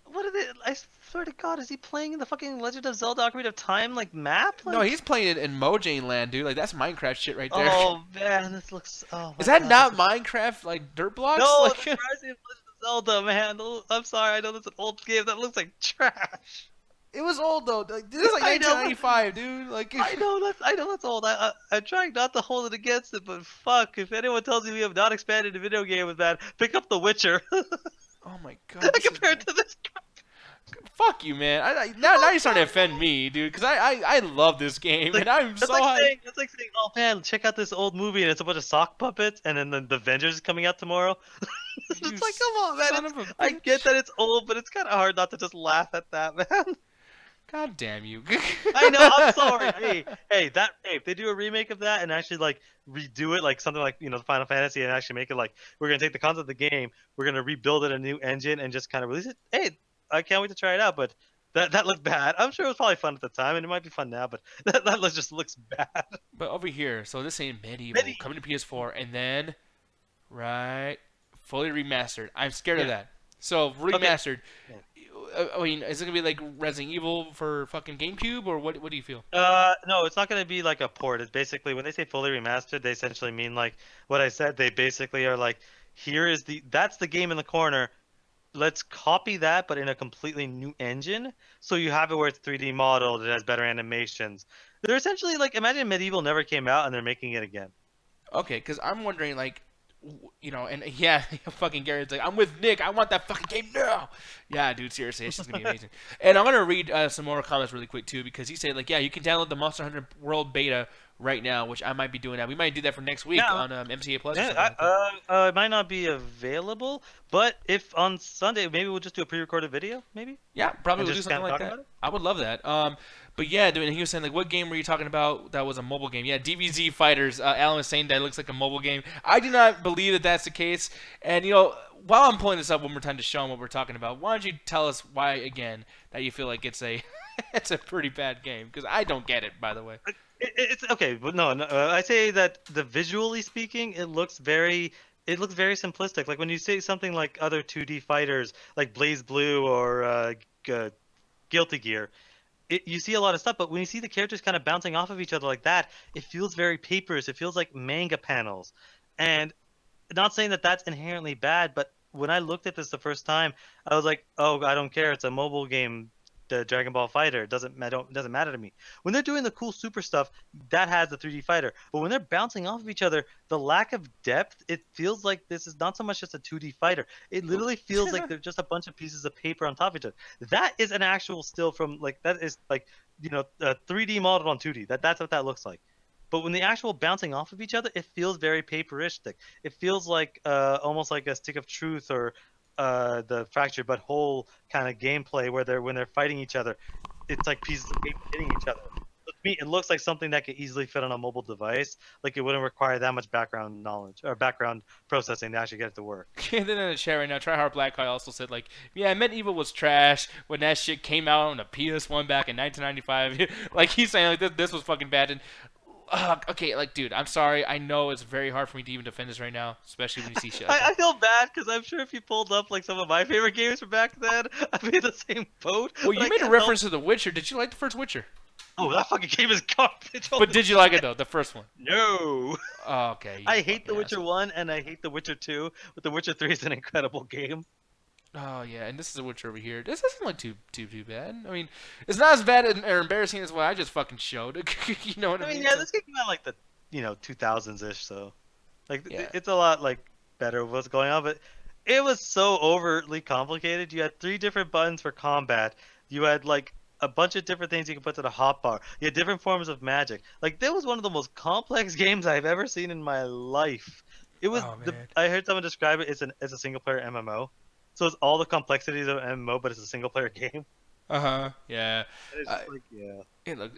What is it? I swear to God, is he playing in the fucking Legend of Zelda Ocarina of Time, like, map? Like... No, he's playing it in Mojang Land, dude. Like, that's Minecraft shit right there. Oh, man, this looks... Oh, is that not Minecraft, like, dirt blocks? No, like... it's Legend of Zelda, man. I'm sorry, I know that's an old game. That looks like trash. It was old though. Like, this is like 1995, dude. Like I know that's old. I'm trying not to hold it against it, but fuck, if anyone tells me we have not expanded a video game with that, pick up The Witcher. Oh my God. Compared to this. Fuck you, man. Now you're starting to offend me, dude. Because I love this game, and I'm so hyped. It's like saying, oh man, check out this old movie, and it's a bunch of sock puppets, and then the Avengers is coming out tomorrow. It's like, come on, man. I get that it's old, but it's kind of hard not to just laugh at that, man. God damn you. I know, I'm sorry. Hey, if they do a remake of that and actually like redo it like something like, the Final Fantasy and actually make it like we're going to take the concept of the game, we're going to rebuild it a new engine and just kind of release it. Hey, I can't wait to try it out, but that looked bad. I'm sure it was probably fun at the time and it might be fun now, but that just looks bad. But over here, so this ain't medieval coming to PS4 and then fully remastered. I'm scared of that. So remastered. Okay. I mean, is it gonna be like Resident Evil for fucking GameCube, or what do you feel? No, it's not gonna be like a port. It's basically when they say fully remastered, they essentially mean like what I said. They basically are like, that's the game in the corner. Let's copy that, but in a completely new engine. So you have it where it's 3D modeled, it has better animations. They're essentially like, imagine Medieval never came out and they're making it again. Okay, because I'm wondering like. And yeah, fucking Gary's like, I'm with Nick. I want that fucking game now. Yeah, dude, seriously, it's just gonna be amazing. And I'm gonna read some more comments really quick too, because he said like, yeah, you can download the Monster Hunter World beta right now, which I might be doing that. We might do that for next week on MCA Plus. Yeah, it might not be available, but if on Sunday, maybe we'll just do a pre-recorded video, maybe. Yeah, probably we'll do something like that. I would love that. But yeah, dude, and he was saying like, what game were you talking about that was a mobile game? Yeah, DBZ Fighters. Alan was saying that it looks like a mobile game. I do not believe that that's the case. And while I'm pulling this up one more time to show him what we're talking about, why don't you tell us why again that you feel like it's a it's a pretty bad game? Because I don't get it, by the way. It's okay, but no, I say that visually speaking, it looks very simplistic. Like when you say something like other 2D fighters, like Blaze Blue or Guilty Gear. You see a lot of stuff, but when you see the characters kind of bouncing off of each other like that, it feels very papers. It feels like manga panels. And not saying that that's inherently bad, but when I looked at this the first time, I was like, oh, I don't care. It's a mobile game. Dragon Ball Fighter. It doesn't matter to me. When they're doing the cool super stuff, that has the 3D fighter. But when they're bouncing off of each other, the lack of depth, it feels like this is not so much just a 2D fighter. It literally feels like they're just a bunch of pieces of paper on top of each other. That is an actual still from like that is like 3D modeled on 2D. That's what that looks like. But when the actual bouncing off of each other, it feels very paperistic. It feels like almost like a Stick of Truth or the Fractured But Whole kind of gameplay where when they're fighting each other, it's like pieces of paper hitting each other. To me, it looks like something that could easily fit on a mobile device. Like it wouldn't require that much background knowledge or background processing to actually get it to work. And then in the chat right now, Tryhard Black Guy also said like, yeah, Medieval was trash when that shit came out on the PS1 back in 1995. Like he's saying like this was fucking bad. And okay, like, dude, I'm sorry. I know it's very hard for me to even defend this right now, especially when you see shit. Like I feel bad because I'm sure if you pulled up like some of my favorite games from back then, I'd be in the same boat. Well, you made a reference to The Witcher. Did you like the first Witcher? Oh, that fucking game is garbage. But did you like it though, the first one? No. Oh, okay. I hate The Witcher 1 and I hate The Witcher 2, but The Witcher 3 is an incredible game. Oh yeah, and this is The Witcher over here. This isn't like too bad. I mean, it's not as bad or embarrassing as what I just fucking showed. You know what I mean? Yeah, this game came out like the 2000s ish, so like yeah. It's a lot like better with what's going on, but it was so overtly complicated. You had 3 different buttons for combat. You had like a bunch of different things you can put to the hotbar. You had different forms of magic. Like that was one of the most complex games I've ever seen in my life. It was. I heard someone describe it as a single player MMO. So it's all the complexities of MMO, but it's a single player game. Yeah. And it's just like, yeah.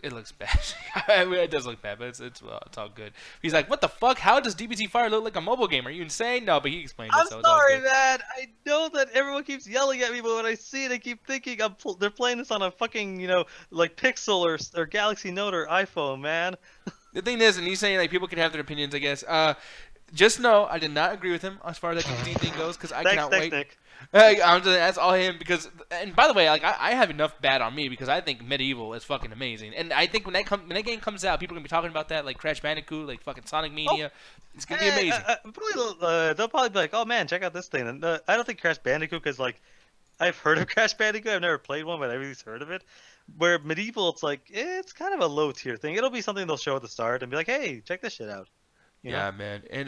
It looks bad. I mean, it does look bad, but it's all good. He's like, what the fuck? How does DBZ Fire look like a mobile game? Are you insane? No, but he explained it. I'm sorry, man. I know that everyone keeps yelling at me, but when I see it, I keep thinking they're playing this on a fucking like Pixel or Galaxy Note or iPhone, man. The thing is, and he's saying like people can have their opinions, I guess. Just know I did not agree with him as far as that DBZ thing goes because I cannot wait. Nick. I'm just that's all him because, and by the way, like I have enough bad on me because I think Medieval is fucking amazing, and I think when that game comes out, people are gonna be talking about that like Crash Bandicoot, like fucking Sonic Mania. It's gonna be amazing. They'll probably be like, oh man, check out this thing. And I don't think Crash Bandicoot because like I've heard of Crash Bandicoot, I've never played one, but I've at least heard of it. Where Medieval, it's like it's kind of a low tier thing. It'll be something they'll show at the start and be like, hey, check this shit out. Yeah, man. And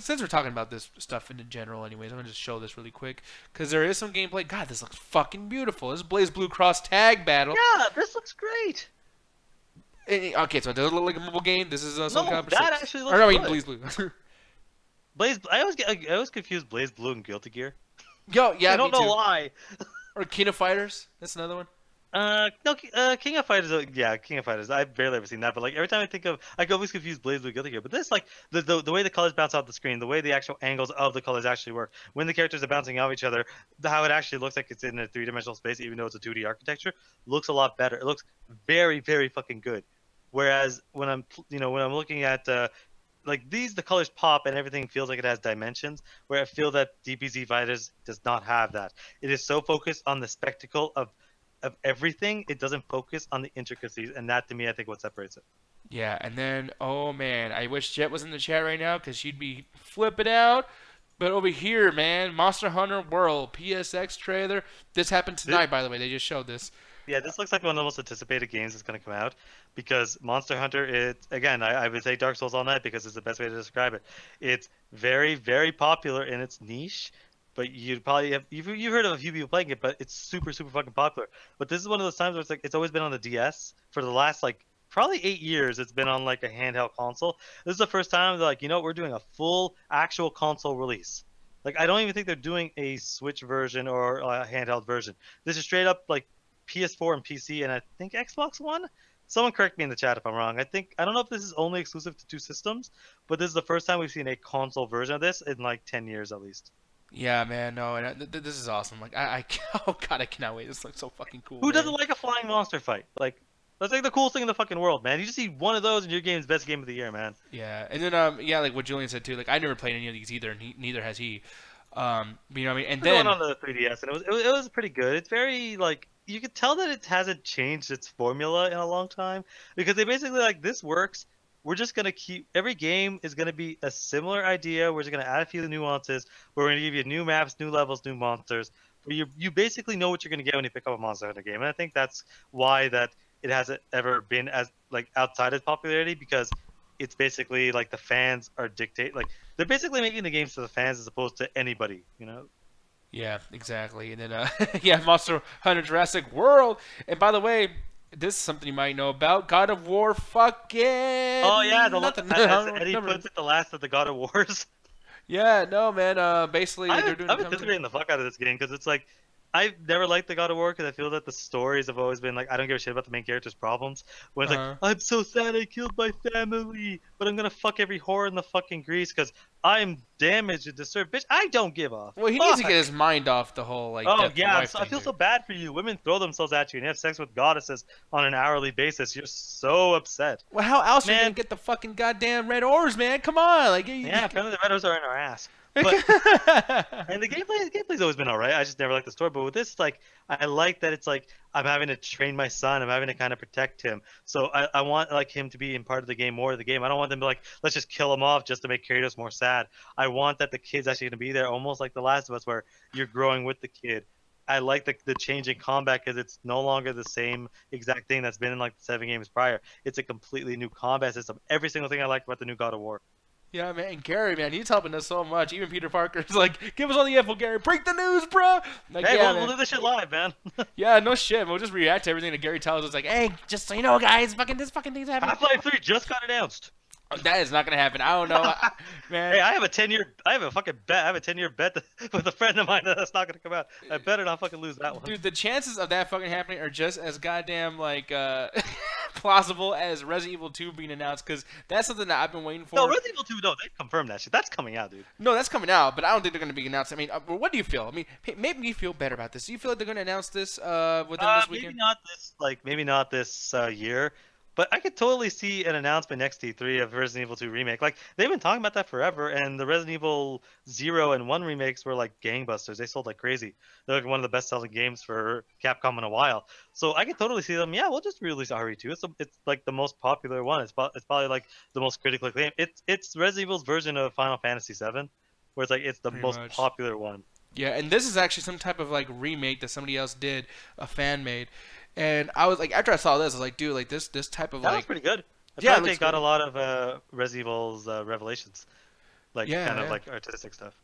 since we're talking about this stuff in general anyways, I'm going to just show this really quick. Because there is some gameplay. God, this looks fucking beautiful. This is Blaze Blue Cross Tag Battle. Yeah, this looks great. Okay, so it does look like a mobile game. This is some kind of... that actually looks good. good. Blaze Blue. I always confuse Blaze Blue and Guilty Gear. Yo, yeah, I don't know why. Or King of Fighters. That's another one. No, King of Fighters. Yeah, King of Fighters. I've barely ever seen that, but like every time I think of, I can always confuse Blaze with Guilty Gear. But this, like the way the colors bounce off the screen, the way the actual angles of the colors actually work, when the characters are bouncing off each other, how it actually looks like it's in a 3-dimensional space, even though it's a 2D architecture, looks a lot better. It looks very, very fucking good. Whereas when I'm looking at like these, the colors pop and everything feels like it has dimensions. Where I feel that DBZ Fighters does not have that. It is so focused on the spectacle of everything, it doesn't focus on the intricacies, and that to me I think what separates it. Yeah, and then oh man, I wish Jet was in the chat right now because she'd be flipping out. But over here, man, Monster Hunter World PSX trailer. This happened tonight, by the way. They just showed this. Yeah, this looks like one of the most anticipated games that's going to come out because Monster Hunter, I would say Dark Souls all night because it's the best way to describe it. It's very, very popular in its niche. But you'd probably you've heard of a few people playing it, but it's super, super fucking popular. But this is one of those times where it's always been on the DS for the last like probably 8 years. It's been on like a handheld console. This is the first time they're like, we're doing a full actual console release. Like I don't even think they're doing a Switch version or a handheld version. This is straight up like PS4 and PC, and I think Xbox One. Someone correct me in the chat if I'm wrong. I don't know if this is only exclusive to 2 systems, but this is the first time we've seen a console version of this in like 10 years at least. Yeah, man, no, and this is awesome. Like, oh god, I cannot wait. This looks so fucking cool. Who doesn't like a flying monster fight? Like, that's like the coolest thing in the fucking world, man. You just see one of those, and your game's best game of the year, man. Yeah, and then yeah, like what Julian said too. Like, I never played any of these either, and neither has he. You know what I mean? And then on the 3DS, and it was pretty good. It's very like you could tell that it hasn't changed its formula in a long time because they basically like this works. We're just going to keep – every game is going to be a similar idea. We're just going to add a few nuances. We're going to give you new maps, new levels, new monsters. where you basically know what you're gonna get when you pick up a Monster Hunter game, and I think that's why that it hasn't ever been as like outside its popularity, because it's basically like the fans are like they're basically making the games for the fans as opposed to anybody, you know. Yeah, exactly. And then, yeah, Monster Hunter Jurassic World. And by the way, this is something you might know about. God of War fucking... Oh yeah, nothing. as Eddie puts it, the last of the God of Wars. Yeah, no, man. Basically, they're doing... I'm anticipating the fuck out of this game, because it's like, I've never liked the God of War because I feel that the stories have always been like, I don't give a shit about the main character's problems. When it's like, I'm so sad I killed my family, but I'm gonna fuck every whore in the fucking Greece because I'm damaged and disturbed. Bitch, I don't give a Well, he needs to get his mind off the whole, like, oh, death yeah, wife I thing, feel dude. so bad for you. Women throw themselves at you and you have sex with goddesses on an hourly basis. You're so upset. Well, how else are you Man. gonna get the fucking goddamn red orbs, man? Come on, like... Yeah, apparently the Meadows are in our ass. But and the gameplay's always been alright. I just never liked the story. But with this, like, I like that it's like I'm having to train my son. I'm having to kind of protect him. So I want like him to be in part of the game, more of the game. I don't want them to like, let's just kill him off just to make Kratos more sad. I want that the kid's actually gonna be there, almost like The Last of Us, where you're growing with the kid. I like the change in combat because it's no longer the same exact thing that's been in like the 7 games prior. It's a completely new combat system. Every single thing I liked about the new God of War. Yeah, man, Gary, man, he's helping us so much. Even Peter Parker's like, give us all the info, Gary. Break the news, bro. Like, Hey, yeah, we'll do this shit live, man. yeah, no shit. We'll just react to everything that Gary tells us. Like, hey, just so you know, guys, this fucking thing's happening. Half-Life 3 just got announced. That is not gonna happen. I don't know, man. Hey, I have a 10-year bet with a friend of mine that that's not gonna come out. I better not fucking lose that one. Dude, the chances of that fucking happening are just as goddamn like plausible as Resident Evil 2 being announced, because that's something that I've been waiting for. No, Resident Evil 2, no, they confirmed that shit. That's coming out, dude. No, that's coming out, but I don't think they're going to be announced. I mean, what do you feel? I mean, make me feel better about this. Do you feel like they're going to announce this within this weekend? Maybe not this year, but I could totally see an announcement next E3 of Resident Evil 2 remake. Like, they've been talking about that forever, and the Resident Evil 0 and 1 remakes were like gangbusters. They sold like crazy. They're like one of the best-selling games for Capcom in a while. So I could totally see them. Yeah, we'll just release RE2. It's like the most popular one. It's probably like the most critically acclaimed. It's Resident Evil's version of Final Fantasy 7, where it's the most popular one. Yeah, and this is actually some type of like remake that somebody else did, a fan made. And I was like, after I saw this, I was like, dude, like this type of That was pretty good. Yeah, they got a lot of Resident Evil's revelations, like kind of like artistic stuff.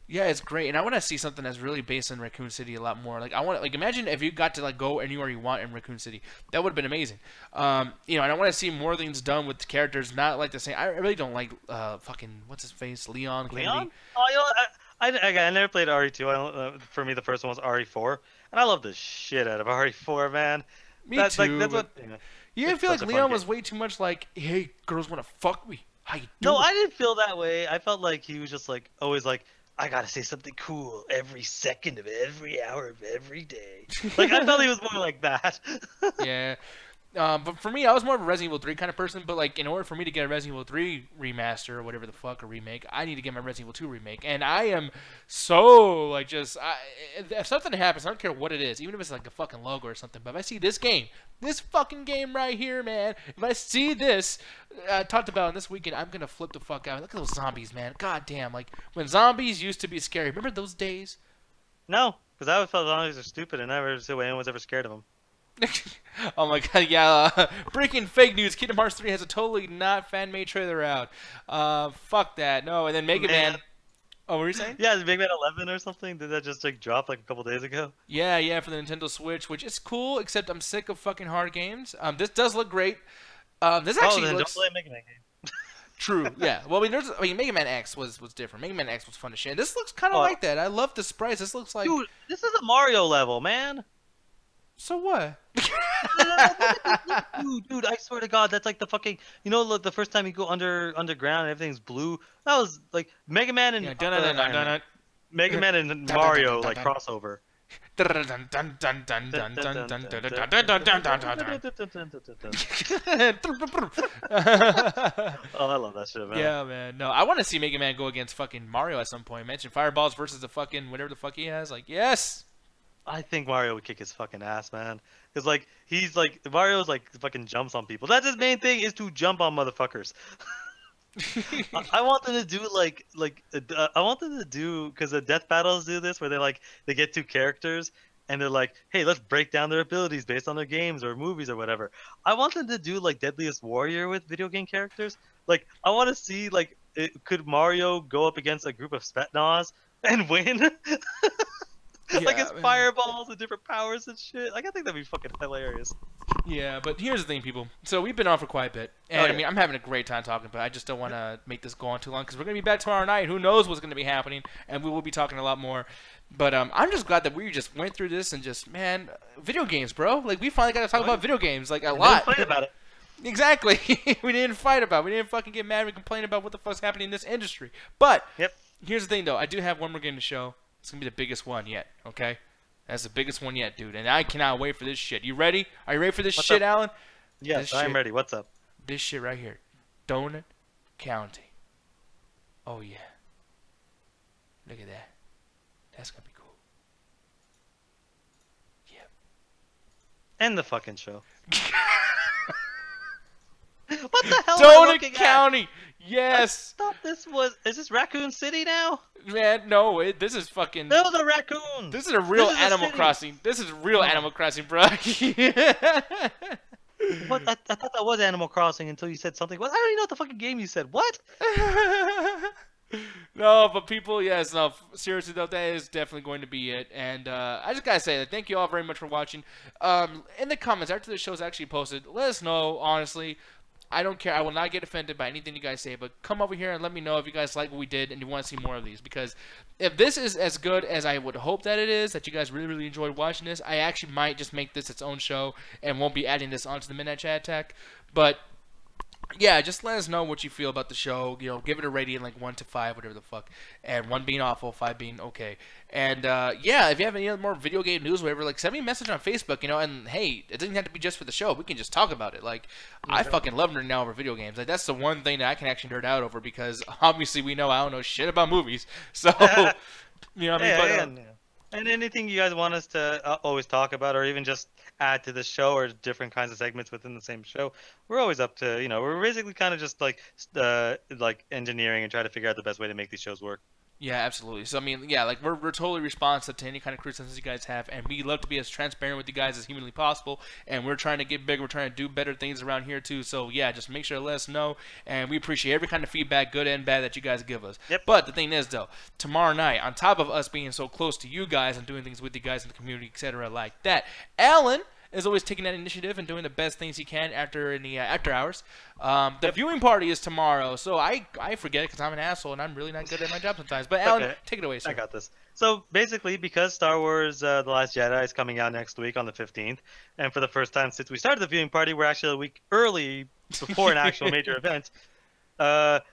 Yeah, it's great, and I want to see something that's really based in Raccoon City a lot more. Like, I want, like, imagine if you got to like go anywhere you want in Raccoon City. That would have been amazing. You know, and I want to see more things done with the characters, not like the same. I really don't like fucking what's his face, Leon. Leon? Oh, you know, I never played RE2. For me, the first one was RE4, and I love the shit out of RE4, man. Me too. Like, that's what. You didn't feel like Leon was way too much like, hey, girls want to fuck me. How you doing? No, I didn't feel that way. I felt like he was just like always like, I gotta say something cool every second of every hour of every day. Like, I felt he was more like that. Yeah. But for me, I was more of a Resident Evil 3 kind of person. But like, in order for me to get a Resident Evil 3 remaster or whatever the fuck, a remake, I need to get my Resident Evil 2 remake. And I am so like just if something happens, I don't care what it is, even if it's like a fucking logo or something. But if I see this game, this fucking game right here, man, if I see this talked about in this weekend, I'm gonna flip the fuck out. Look at those zombies, man. God damn, like when zombies used to be scary. Remember those days? No, because I always felt zombies are stupid and never see why anyone's ever scared of them. Oh my god, yeah, breaking fake news, Kingdom Hearts 3 has a totally not fan-made trailer out. Fuck that, no, and then Mega Man. Oh, what were you saying? Yeah, Mega Man 11 or something, did that just like drop like a couple days ago? Yeah, for the Nintendo Switch, which is cool, except I'm sick of fucking hard games. This does look great. This actually then looks... don't play a Mega Man game. True, yeah. Well, I mean, Mega Man X was different. Mega Man X was fun as shit. This looks kind of like that. I love the sprites. This looks like... Dude, this is a Mario level, man. So what? Dude, I swear to God, that's like the fucking, you know, the first time you go underground and everything's blue. That was like Mega Man and Mega Man and Mario like crossover. Oh, I love that shit, man. Yeah, man. No, I want to see Mega Man go against fucking Mario at some point. Mention Fireballs versus the fucking whatever the fuck he has. Like, yes. I think Mario would kick his fucking ass, man. Cause like Mario's like fucking jumps on people. That's his main thing, is to jump on motherfuckers. I want them to do I want them to do, because the death battles do this where they get two characters and they're like, hey, let's break down their abilities based on their games or movies or whatever. I want them to do like Deadliest Warrior with video game characters. Like, I want to see could Mario go up against a group of Spetsnaz and win? Like it's fireballs and different powers and shit. Like, I think that'd be fucking hilarious. Yeah, but here's the thing, people. So we've been on for quite a bit, and I mean, I'm having a great time talking, but I just don't want to make this go on too long because we're gonna be back tomorrow night. Who knows what's gonna be happening, and we will be talking a lot more. But I'm just glad that we just went through this and just, man, video games, bro. Like, we finally got to talk about video games, like, a lot. Didn't fight about it. Exactly. We didn't fight about it. We didn't fucking get mad and complain about what the fuck's happening in this industry. But here's the thing, though. I do have one more game to show. It's gonna be the biggest one yet. Okay. That's the biggest one yet, dude. And I cannot wait for this shit. You ready? Are you ready for this shit, Alan? Yes, I'm ready. What's up? This shit right here. Donut County. Oh, yeah. Look at that. That's going to be cool. Yeah. End the fucking show. What the hell Donut County! Yes! I thought this was... Is this Raccoon City now? Man, no. This is fucking... Those are raccoons! This is a real Animal Crossing. This is real Animal Crossing, bro. What? I thought that was Animal Crossing until you said something. What? I don't even know what the fucking game you said. What? No, but people, yes, no, seriously though, that is definitely going to be it. And I just gotta say that thank you all very much for watching. In the comments after the show's actually posted, let us know, honestly. I don't care. I will not get offended by anything you guys say, but come over here and let me know if you guys like what we did and you want to see more of these. Because if this is as good as I would hope that it is, that you guys really, really enjoyed watching this, I actually might just make this its own show and won't be adding this onto the Midnight Chat Attack. But yeah, just let us know what you feel about the show. You know, give it a rating like 1 to 5, whatever the fuck. And 1 being awful, 5 being okay. And yeah, if you have any other more video game news, whatever, like send me a message on Facebook, you know. And hey, it doesn't have to be just for the show. We can just talk about it. Like, I fucking love nerding out over video games. Like, that's the one thing that I can actually nerd out over because obviously we know I don't know shit about movies. So, you know what I mean? And anything you guys want us to always talk about, or even just add to the show, or different kinds of segments within the same show, we're always up to, you know, we're basically kind of just like engineering and try to figure out the best way to make these shows work. Yeah, absolutely. So, I mean, yeah, like, we're totally responsive to any kind of criticisms you guys have, and we love to be as transparent with you guys as humanly possible, and we're trying to get bigger, we're trying to do better things around here, too. So, yeah, just make sure to let us know, and we appreciate every kind of feedback, good and bad, that you guys give us. But the thing is, though, tomorrow night, on top of us being so close to you guys and doing things with you guys in the community, etc. like that, Alan is always taking that initiative and doing the best things he can after in the after hours. The viewing party is tomorrow, so I forget it because I'm an asshole and I'm really not good at my job sometimes. But Alan, take it away, sir. I got this. So basically, because Star Wars The Last Jedi is coming out next week on the 15th, and for the first time since we started the viewing party, we're actually a week early before an actual major event.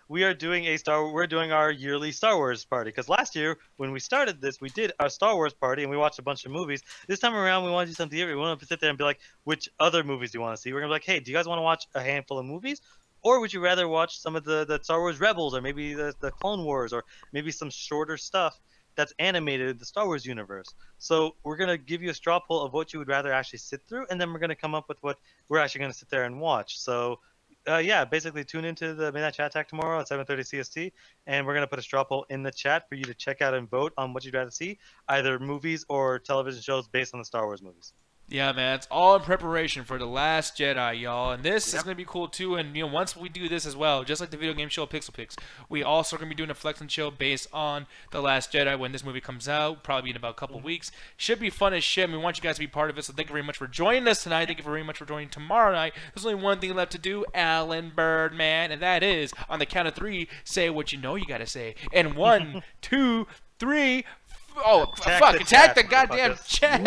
We're doing our yearly Star Wars party, because last year when we started this, we did our Star Wars party and we watched a bunch of movies. This time around, we want to do something different. We want to sit there and be like, which other movies do you want to see? We're gonna be like, hey, do you guys want to watch a handful of movies, or would you rather watch some of the Star Wars Rebels, or maybe the Clone Wars, or maybe some shorter stuff that's animated in the Star Wars universe? So we're gonna give you a straw poll of what you would rather actually sit through, and then we're gonna come up with what we're actually gonna sit there and watch. So yeah, basically tune into the Midnight Chat Attack tomorrow at 7:30 CST, and we're going to put a straw poll in the chat for you to check out and vote on what you'd rather see, either movies or television shows based on the Star Wars movies. Yeah, man, it's all in preparation for The Last Jedi, y'all. And this is going to be cool, too. And, you know, once we do this as well, just like the video game show Pixel Pix, we also going to be doing a Flexing show based on The Last Jedi when this movie comes out, probably in about a couple weeks. Should be fun as shit, and we want you guys to be part of it. So thank you very much for joining us tonight. Thank you very much for joining tomorrow night. There's only one thing left to do, Alan Birdman, and that is, on the count of 3, say what you know you got to say. And 1, 2, 3... Oh, fuck, attack the goddamn chat!